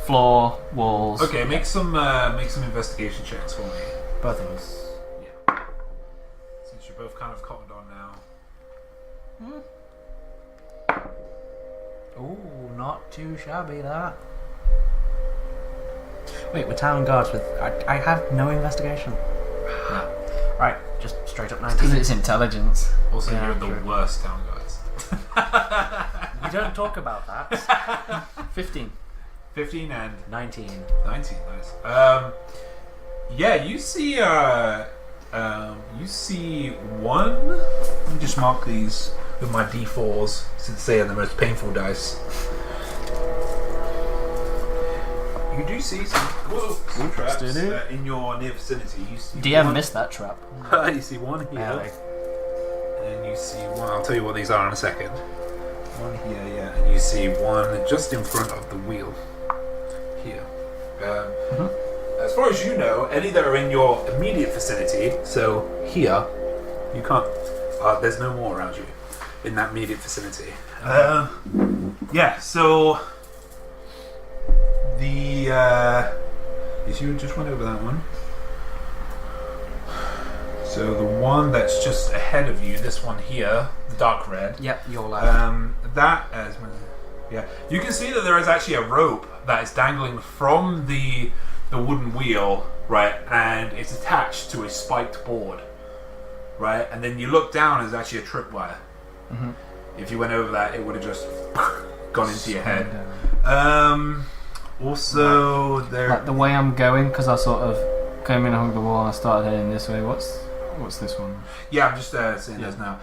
floor, walls. Okay, make some investigation checks for me. Both of us. Yeah. Since you're both kind of cottoned on now. Ooh, not too shabby that. Wait, we're town guards with. I have no investigation. Right, just straight up 19. Because it's intelligence. Also, Yeah, you're the true. worst town guards. We don't talk about that. 15. 15 and 19. 19, nice. Yeah, you see one. Let me just mark these with my D4s since they are the most painful dice. You do see some traps in your near vicinity. You see DM one, missed that trap. you see one here, and you see one. I'll tell you what these are in a second. One here, yeah, and you see one just in front of the wheel here. As far as you know, any that are in your immediate vicinity, so here, you can't. There's no more around you in that immediate vicinity. Yeah, so the yes, you just went over that one. So the one that's just ahead of you, this one here, the dark red. Yep, your left. Yeah, you can see that there is actually a rope that is dangling from the wooden wheel, right, and it's attached to a spiked board, right, and then you look down, there's actually a tripwire. If you went over that, it would have just gone into your head. Also, there. Like the way I'm going, because I sort of came in along the wall and I started heading this way. What's this one? Yeah, I'm just seeing this now.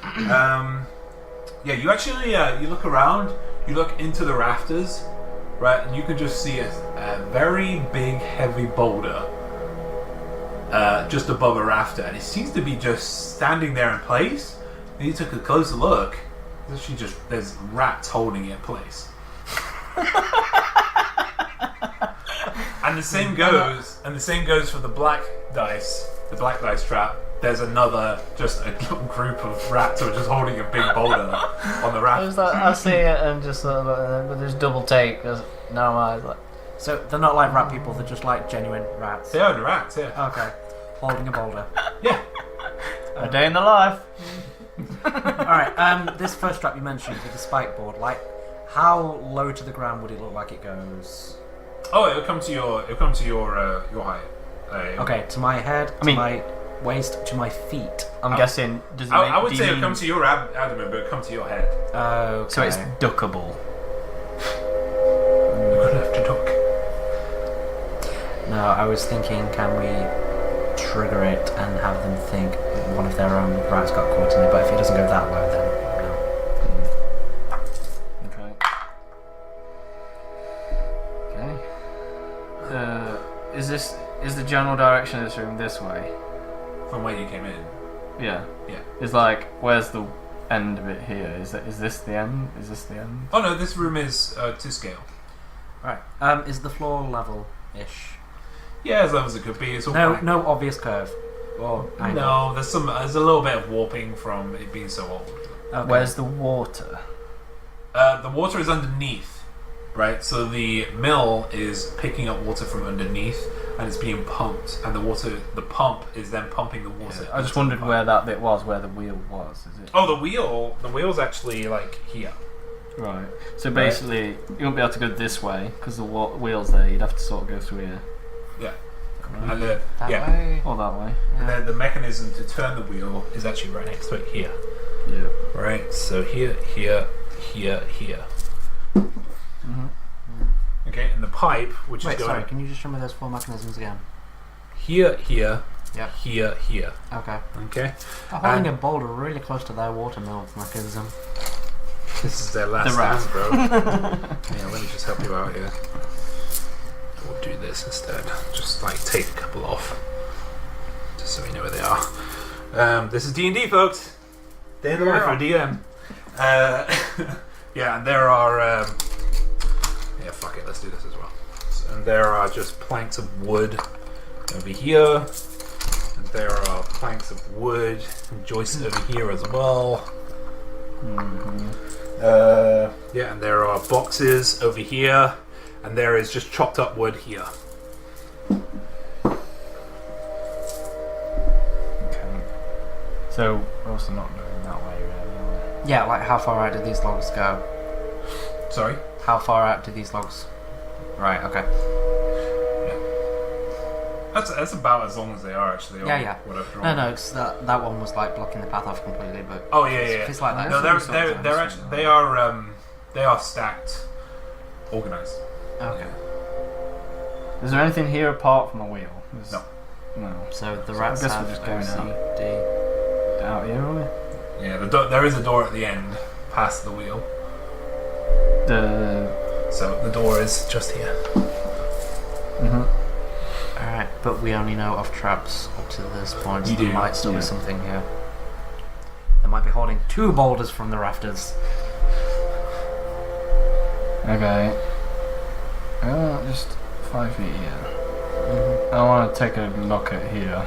Yeah, you actually you look around, you look into the rafters, right, and you can just see a very big, heavy boulder just above a rafter, and it seems to be just standing there in place. And you took a closer look. There's rats holding it in place. And the same goes for the black dice trap. There's another, just a group of rats who are just holding a big boulder on the raft. I see it and just sort of, but there's double take. There's no eyes. Like, So they're not like rat people, they're just like genuine rats. They are the rats, yeah. Okay. Holding a boulder. Yeah. a day in the life. Alright, this first trap you mentioned with the spike board, like, how low to the ground would it look like it goes? Oh, it'll come to your height. Okay, to my head, to my waist, to my feet. I'm guessing. Does it I would do say you it'll come to your abdomen, but it'll come to your head. Okay. So it's duckable. You're gonna have to duck. No, I was thinking, can we trigger it and have them think one of their own rats got caught in it? But if it doesn't go that low, then no. Okay. Is the general direction of this room this way? From where you came in. Yeah. Yeah. It's like, where's the end of it here? Is this the end? Is this the end? Oh no, this room is to scale. Right. Is the floor level-ish? Yeah, as level as it could be. It's all No, fine. no obvious curve. Or angle. No, there's a little bit of warping from it being so old. Okay. Where's the water? The water is underneath, right? So the mill is picking up water from underneath, and it's being pumped, and the pump is then pumping the water. I just wondered where that bit was, where the wheel was. Is it? Oh, the wheel's actually like here. Right. So basically, you won't be able to go this way because the wheel's there. You'd have to sort of go through here. Yeah. Right. And That yeah. way? Or that way. And then the mechanism to turn the wheel is actually right next to it here. Yeah. Right. So here. Mm-hmm. Okay, and the pipe, which Wait, is going sorry, can you just show me those 4 mechanisms again? here, Yep. here. Okay. Okay. They're holding a boulder really close to their watermill mechanism. This is their last rat. stand, bro. Yeah, let me just help you out here. We'll do this instead. Just like take a couple off, just so we know where they are. This is D&D, folks. Day in the life for a DM. Yeah, and there are. Yeah, fuck it. Let's do this as well. And there are just planks of wood over here, and there are planks of wood and joists over here as well. Yeah, and there are boxes over here, and there is just chopped up wood here. Okay. So we're also not going that way, really. Yeah, like how far out do these logs go? Sorry? How far out do these logs? Right. Okay. That's about as long as they are, actually. Yeah. Whatever. No, because that one was like blocking the path off completely. But Oh yeah. if it's like that, No, they're actually they are stacked, organized. okay. Is there anything here apart from a wheel? No. No. So the I rats guess we're have just going O, C, D. Out here, are we? Yeah, there is a door at the end, past the wheel. So the door is just here. Alright, but we only know of traps up to this point. So You there do, might still yeah. be something here. They might be holding 2 boulders from the rafters. Okay. Just 5 feet here. I want to take a look at here,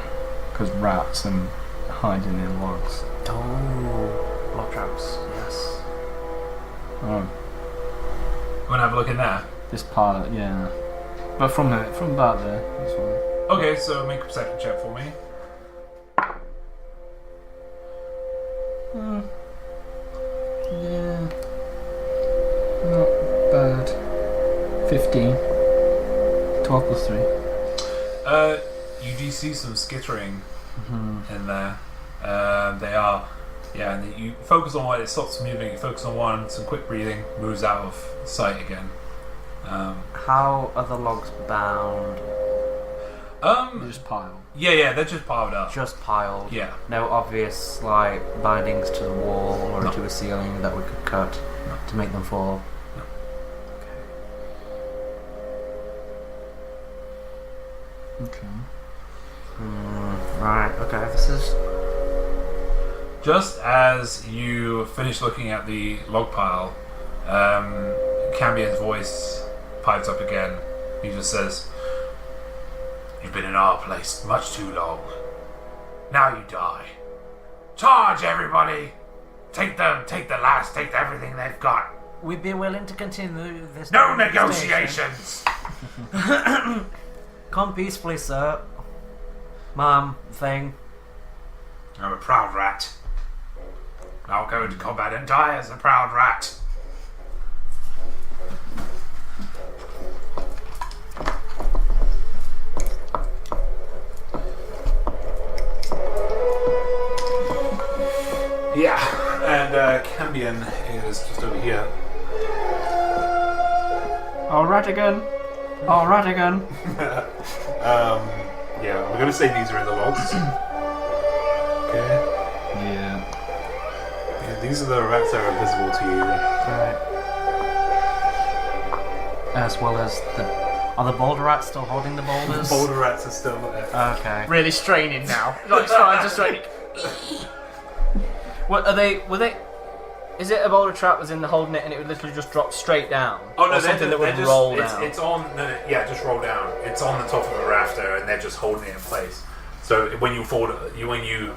because rats and hiding in logs. Oh, block traps. Yes. Oh, Want to have a look in there? this part, yeah. But from about there, that's fine. Okay, so make a perception check for me. Yeah. Not bad. 15. 12 plus 3. You do see some skittering in there. They are, yeah. And you focus on one, it stops moving. You focus on one, some quick breathing, moves out of sight again. How are the logs bound? They just pile. Yeah, they're just piled up. Just piled. Yeah. No obvious like bindings to the wall or No. to a ceiling that we could cut to make them fall. Okay. Right. Okay. This is. Just as you finish looking at the log pile, Cambion's voice pipes up again. He just says, "You've been in our place much too long. Now you die. Charge, everybody! Take everything they've got. We'd be willing to continue this. No negotiations!" Come peacefully, sir. Mom, thing. I'm a proud rat. I'll go into combat and die as a proud rat. Yeah, and Cambion is just over here. Alright again. Alright again. Yeah, we're gonna say these are in the logs. Okay. Yeah. Yeah, these are the rats that are visible to you. Right. As well as the. Are the boulder rats still holding the boulders? Boulder rats are still there. Okay. Really straining now. Like trying to strain. What are they? Were they? Is it a boulder trap? Was in the holding it, and it would literally just drop straight down? Oh no, or something that would just, roll it's, down. It's on. Yeah, just roll down. It's on the top of a rafter, and they're just holding it in place. So when you when you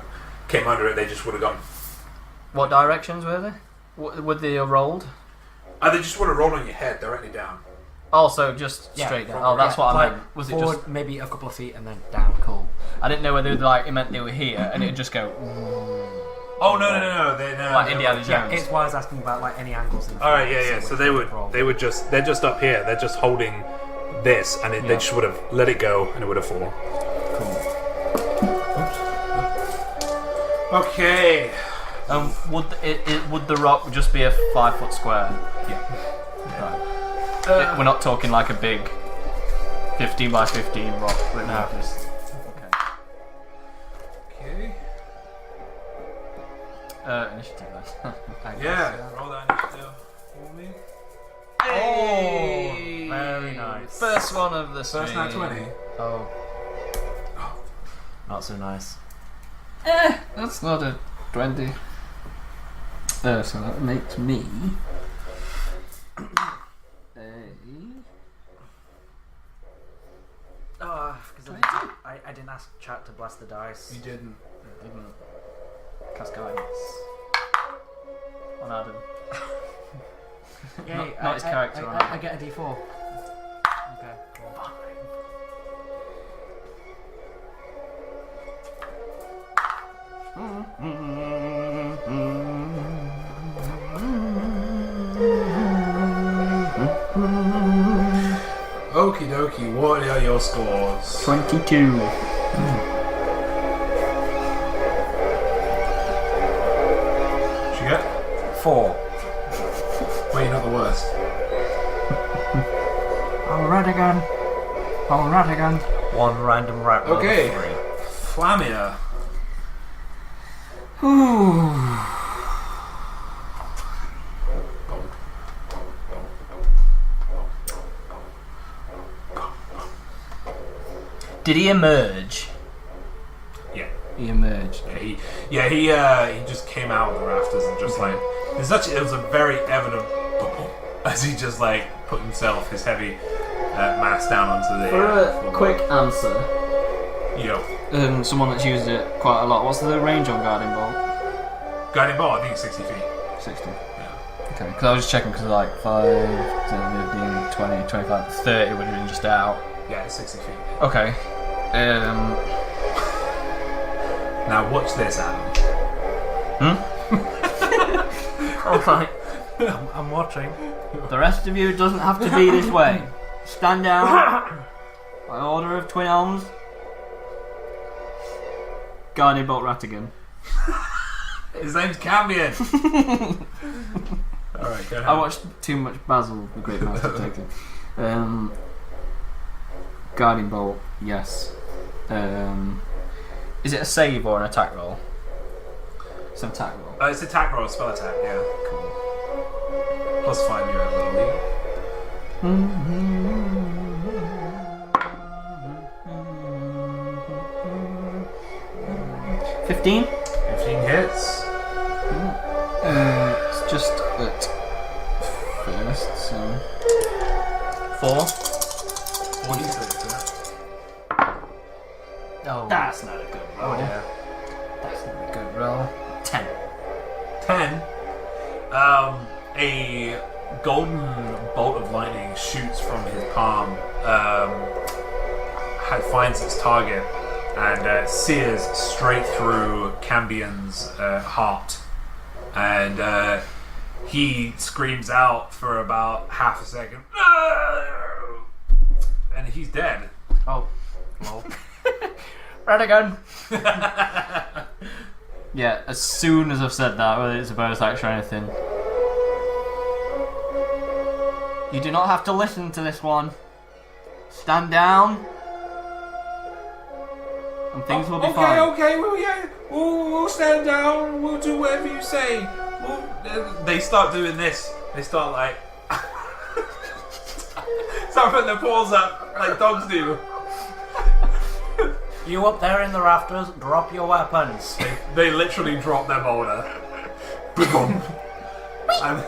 came under it, they just would have gone. What directions were they? Would they have rolled? They just would have rolled on your head directly down. Also, just Yeah, straight down. from- Oh, that's what I like meant. Was it forward, just? maybe a couple of feet and then down? Cool. I didn't know whether it meant they were here, and it'd just go. Oh no! Like Indiana Jones. Yeah, it's why I was asking about like any angles. In the All right, floor, yeah. so So which they would just they're just up here. They're just holding this, and they just would have let it go, and it would have fallen. Cool. Okay. Would the rock just be a 5 foot square? Yeah. Right. We're not talking like a big 15 by 15 rock. But No. okay. Initiative then. Yeah, roll that initiative for me. Hey! Very nice. First one of the stream. First nat 20. Oh. Not so nice. That's not a 20. So that makes me Because I didn't ask chat to blast the dice. You didn't. I didn't. Cast guidance. On Adam. Yay, not his character, on I get a d4. Okay, cool. Okie dokie, what are your scores? 22. Did you get? 4. Well, you're not the worst. Alright again. Alright again. One random rat roll. Okay. 3. Flammia. Did he emerge? Yeah. He emerged. He just came out of the rafters and just like it was a very evident as he just like put his heavy mass down onto the For a floor. quick answer, Yeah. someone that's used it quite a lot. What's the range on Guarding Bolt? Guiding ball, I think it's 60 feet. 60. Yeah. Okay, because I was just checking because like 5, 10, 15, 20, 25, 30 would have been just out. Yeah, it's 60 feet. Okay. Now watch this, Adam. Alright. I'm watching. The rest of you doesn't have to be this way. Stand down. By order of Twin Elms. Guardian Bolt Rattigan. His name's Cambion. Alright, go ahead. I watched too much Basil, the Great Master, take it. Guardian Bolt, yes. Is it a save or an attack roll? It's an attack roll. It's attack roll, spell attack, yeah. Cool. +5 you're able to lead. 15? 15 hits. It's just at first, so 4. 46, Oh. That's not a good roll. Oh, yeah. That's not a good roll. 10. 10. A golden bolt of lightning shoots from his palm, finds its target, and sears straight through Cambion's heart. And he screams out for about half a second. And he's dead. Oh. Well. Rattigan! Yeah, as soon as I've said that, whether it's a bonus action or anything. You do not have to listen to this one. Stand down. And things will be fine. Okay, we'll stand down. We'll do whatever you say. They start doing this. They start like start putting their paws up like dogs do. You up there in the rafters, drop your weapons. They literally drop their boulder. and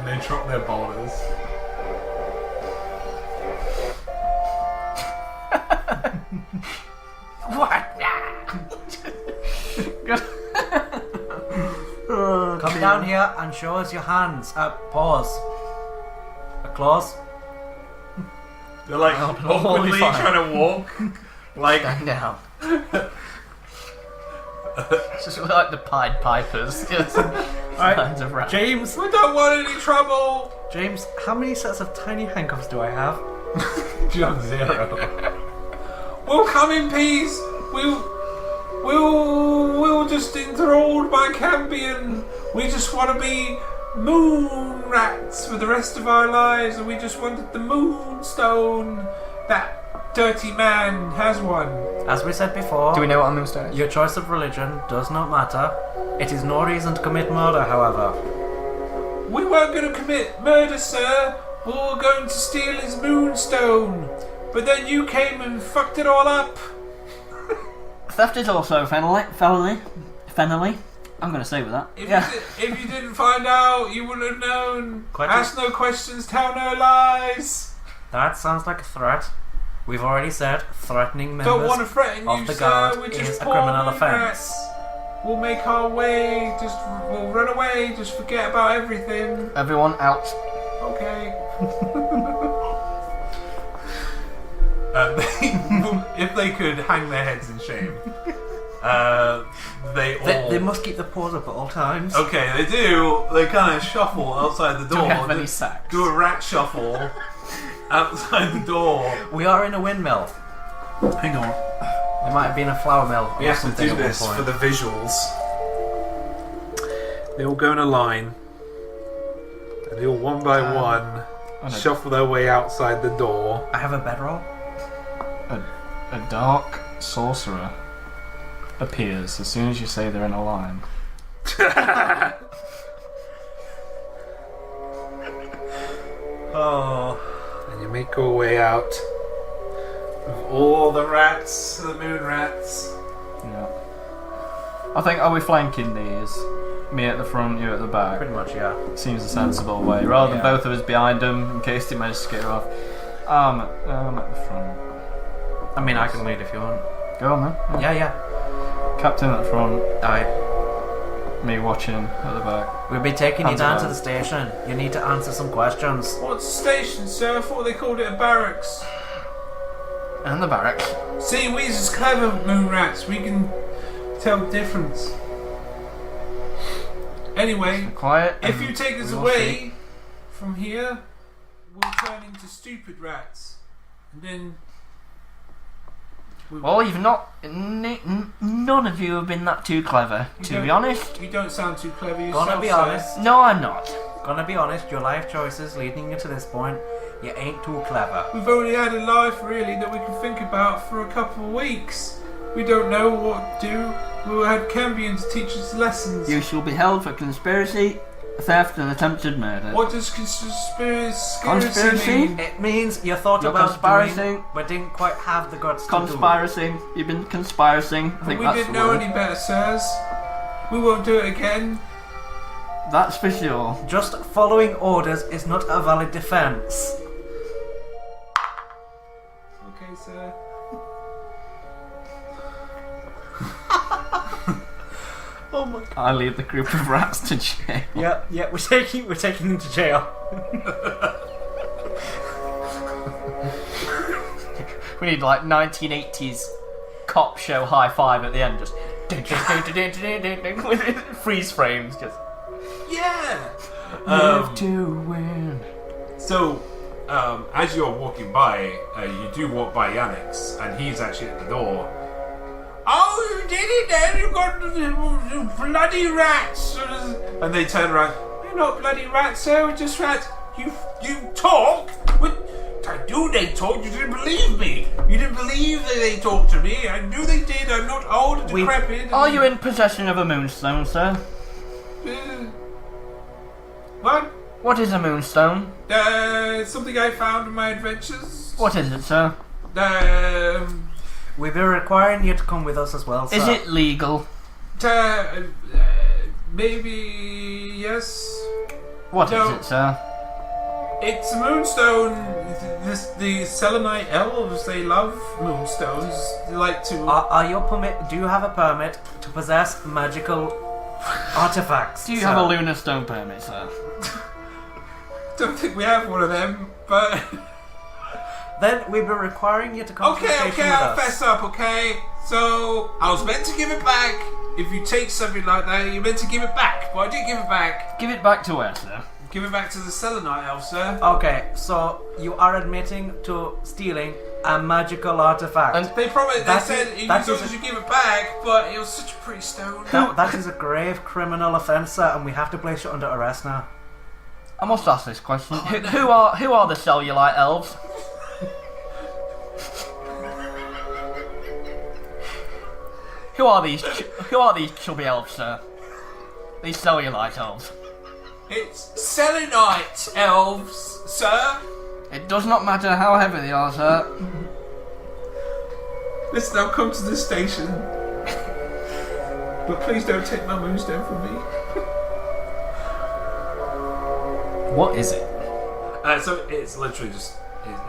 they drop their boulders. Come down here and show us your hands. Paws. Claws. They're like awkwardly trying to walk. Like Stand down. It's just like the Pied Pipers. Signs of rat. James. we don't want any trouble. James, how many sets of tiny handcuffs do I have? John 0. We'll come in peace. We'll just enthralled by Cambion. We just want to be moon rats for the rest of our lives, and we just wanted the moonstone that dirty man has one. As we said before, Do we know what a moonstone is? your choice of religion does not matter. It is no reason to commit murder, however. We weren't going to commit murder, sir. We were going to steal his moonstone. But then you came and fucked it all up. Theft is also felony. I'm going to say with that. If you didn't find out, you wouldn't have known. Quite Ask no questions, tell no lies. That sounds like a threat. We've already said threatening members Don't want to threaten of you, the sir. guard We're is just a poor criminal moon offence. rats. We'll make our way. We'll run away. Just forget about everything. Everyone out. Okay. If they could hang their heads in shame, They must keep the paws up at all times. Okay, they do. They kind of shuffle outside the door. Do we have any sacks? Do a rat shuffle outside the door. We are in a windmill. Hang on. It might have been a flour mill We or have to something do at one this point. for the visuals. They all go in a line, and they all one by one shuffle their way outside the door. I have a bedroll. A dark sorcerer appears as soon as you say they're in a line. Oh, and you make your way out of all the rats, the moon rats. Yeah. I think, are we flanking these? Me at the front, you at the back. Pretty much, yeah. Seems a sensible way. Rather than Yeah. both of us behind them in case they manage to get off. I'm at the front. I mean, I can lead if you want. Go on then. Yeah. Captain at the front, Aye. me watching at the back. We'll be taking you Hands down up. to the station. You need to answer some questions. What's the station, sir? I thought they called it a barracks. And the barracks. See, we're just clever moon rats. We can tell the difference. Anyway, Quiet. if and you take us we will away from here, we'll turn into stupid rats. And then... Well, you've not. None of you have been that too clever, to be honest. You don't sound too clever yourself, Gonna be sir. honest. No, I'm not. Gonna be honest, your life choices leading you to this point, you ain't too clever. We've only had a life, really, that we can think about for a couple of weeks. We don't know what to do. We had Cambion to teach us lessons. You shall be held for conspiracy, theft, and attempted murder. What does conspiracy Conspiracy? mean? It means you thought You're about conspiring. doing, but didn't quite have the guts to Conspiring. You've been conspiring. I think We that's didn't the know word. any better, sirs. We won't do it again. That's for sure. do. Just following orders is not a valid defense. Okay, sir. Oh my god. I lead the group of rats to jail. Yeah, we're taking him to jail. We need like 1980s cop show high five at the end, just with freeze frames, just Yeah. live to win. So, as you're walking by, you do walk by Yannick's, and he's actually at the door. Oh, you did it then! You got the bloody rats! And they turn around. We're not bloody rats, sir. We're just rats. You talk? I knew they talked. You didn't believe me. You didn't believe that they talked to me. I knew they did. I'm not old and decrepit. Are you in possession of a moonstone, sir? What? What is a moonstone? Something I found in my adventures. What is it, sir? We'll be requiring you to come with us as well, sir. Is it legal? Maybe yes. What is No. it, sir? It's a moonstone. The Selenite elves, they love moonstones. They like to. Are your permit? Do you have a permit to possess magical artifacts? Do you sir? have a lunar stone permit, sir? Don't think we have one of them, but. Then we'll be requiring you to come to the station Okay, with I'll us. fess up, okay? So, I was meant to give it back. If you take something like that, you're meant to give it back. But I did give it back. Give it back to where, sir? Give it back to the Selenite elf, sir. Okay, so you are admitting to stealing a magical artifact. And They promised, they That said, is- as that long is as a- you give it back, but it was such a pretty stone. that is a grave criminal offence, sir, and we have to place you under arrest now. I must ask this question: who are the cellulite elves? Who are these chubby elves, sir? These cellulite elves. It's selenite elves, sir. It does not matter how heavy they are, sir. Listen, I'll come to the station. But please don't take my moonstone from me. What is it? So it's literally just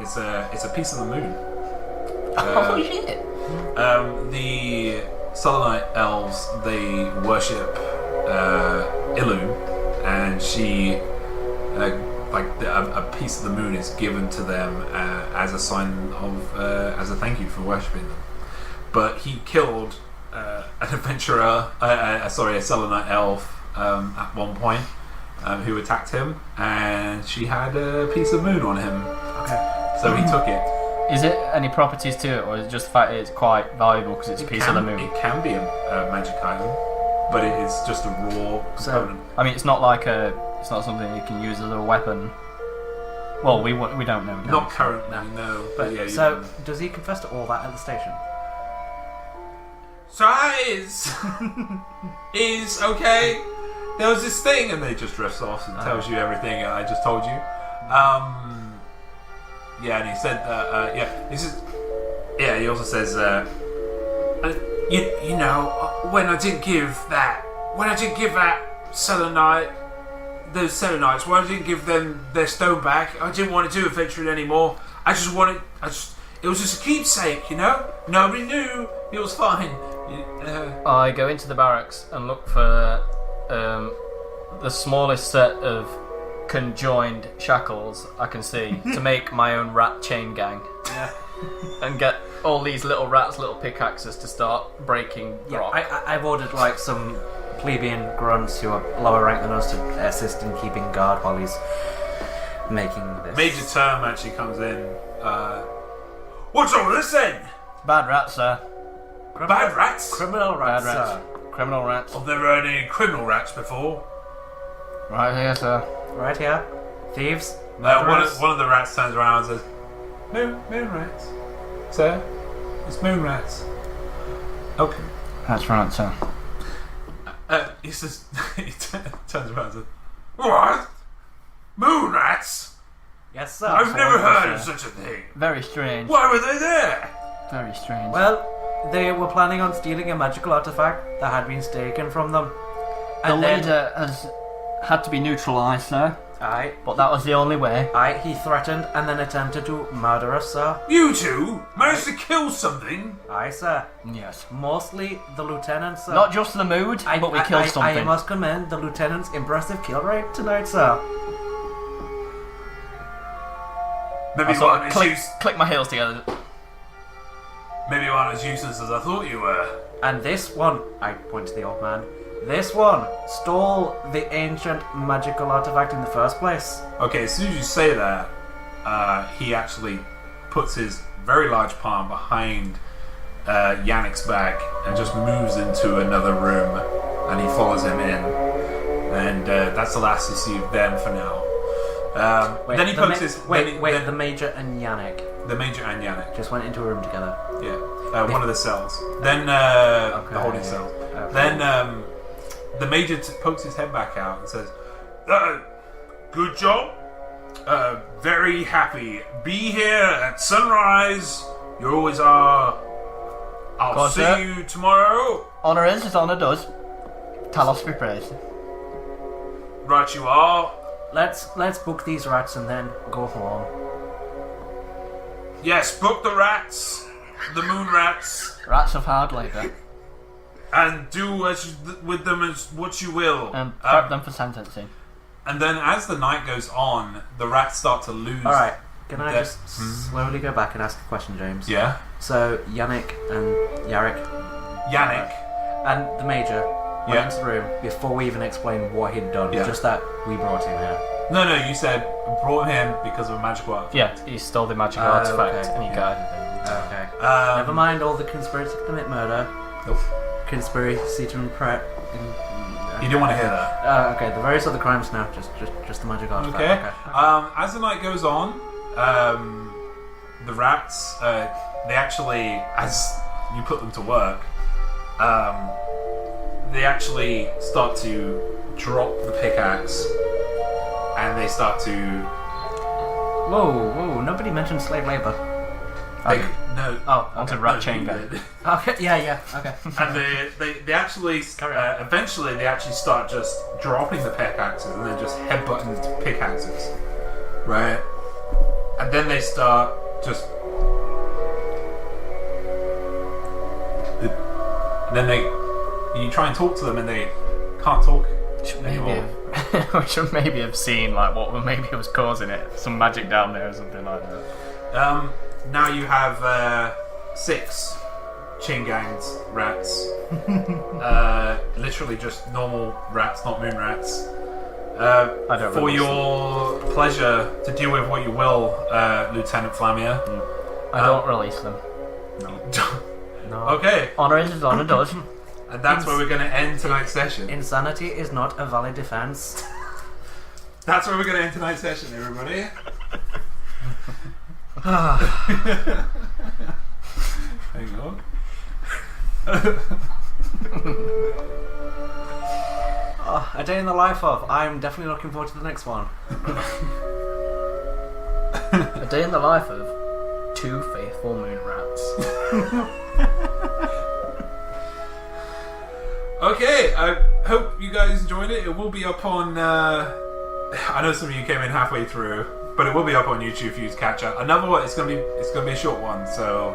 it's a piece of the moon. Oh shit! The Selenite elves, they worship Ilum, and she a piece of the moon is given to them as a sign of as a thank you for worshipping them. But he killed an adventurer, a Selenite elf at one point. Who attacked him, and she had a piece of moon on him. Okay. So he took it. Is it any properties to it, or is it just the fact that it's quite valuable because it's a piece of the moon? It can be a magic item, but it is just a raw component. I mean, it's not something you can use as a weapon. Well, we don't know. Not currently, no. But yeah. So, does he confess to all that at the station? So is okay. There was this thing, and they just drifts off and tells you everything I just told you. Yeah, and he said, he also says, you know, when I didn't give that selenite, those selenites, when I didn't give them their stone back, I didn't want to do adventuring anymore. It was just a keepsake, you know? Nobody knew. It was fine. I go into the barracks and look for the smallest set of conjoined shackles I can see to make my own rat chain gang. Yeah. And get all these little rats, little pickaxes to start breaking rock. I've ordered like some plebeian grunts who are lower rank than us to assist in keeping guard while he's making this. Major Term actually comes in. What's all this then? Bad rats, sir. Bad rats? Criminal rats, Bad rats. sir. Criminal rats. I've never heard any criminal rats before. Right here, sir. Right here. Thieves. One Murderers. of the rats turns around and says, Moon rats. Sir? It's moon rats. Okay. That's right, sir. He says, he turns around and says, What? Moon rats? Yes, sir. I've never heard of sir. such a thing. Very strange. Why were they there? Very strange. Well, they were planning on stealing a magical artifact that had been taken from them. the leader has had to be neutralised, sir. Aye. But that was the only way. Aye, he threatened and then attempted to murder us, sir. You two managed to kill something? Aye, sir. Yes. Mostly the lieutenant, sir. Not just the mood, but we killed something. I must commend the lieutenant's impressive kill rate tonight, sir. maybe I you sort aren't of as click my heels together. maybe you aren't as useless as I thought you were. And this one, I point to the old man, this one stole the ancient magical artifact in the first place. Okay, as soon as you say that, he actually puts his very large palm behind Yannick's back and just moves into another room, and he follows him in. And that's the last you see of them for now. Then he pokes his... the Major and Yannick The Major and Yannick. just went into a room together. Yeah. One of the cells. Then Okay. the holding cell. Okay. Then the Major pokes his head back out and says, Good job. Very happy. Be here at sunrise. You always are. I'll Go on, see sir. you tomorrow. Honour is as honour does. Talos be praised. Right you are. Let's book these rats and then go home. Yes, book the rats. The moon rats. Rats of hard labour. And do with them as what you will. And prep them for sentencing. and then as the night goes on, the rats start to lose. Alright, can I That- just slowly go back and ask a question, James? Yeah. So, Yannick and Yarrick Yannick. and the Major went Yeah. into the room before we even explained what he'd done, Yeah. just that we brought him here. No, you said brought him because of a magical artifact. Yeah, he stole the magic Oh, artifact okay. and he Yeah. guided them. Okay. Um, Never mind all the conspiracy to commit murder, Nope. conspiracy to impress. You didn't want to hear that. Okay, the various other crimes now, just the magic artifact. Okay. As the night goes on, the rats, they actually, as you put them to work, they actually start to drop the pickaxe, and they start to. Whoa! Nobody mentioned slave labor. No. Oh, onto rat chain gun. Okay, yeah, okay. And they actually eventually they actually start just dropping the pickaxes and then just headbutting the pickaxes, right? And then they start just. And then you try and talk to them and they can't talk anymore. We should maybe have seen like what maybe was causing it. Some magic down there or something like that. Now you have 6 chain-ganged rats. Literally just normal rats, not moon rats. I don't for your pleasure to deal with what you will, Lieutenant Flammia. I don't release them. No. Okay. Honor is honor does. And that's where we're going to end tonight's session. Insanity is not a valid defense. That's where we're going to end tonight's session, everybody. Hang on. A day in the life of. I'm definitely looking forward to the next one. A day in the life of 2 faithful moon rats. Okay, I hope you guys enjoyed it. It will be up on. I know some of you came in halfway through, but it will be up on YouTube for you to catch up. Another one, it's gonna be a short one, so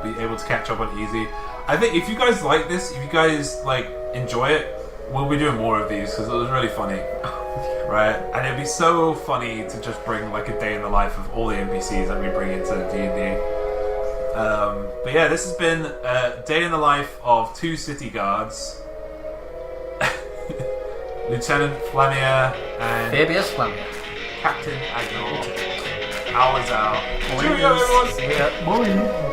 be able to catch up on it easy. I think if you guys like this, if you guys enjoy it, we'll be doing more of these because it was really funny, right? And it'd be so funny to just bring a day in the life of all the NPCs that we bring into D&D. But yeah, this has been a day in the life of 2 city guards. Lieutenant Flammia and Fabius Flammia. Captain Agnor. Hours out. Cheerio, everyone. See ya. Bye.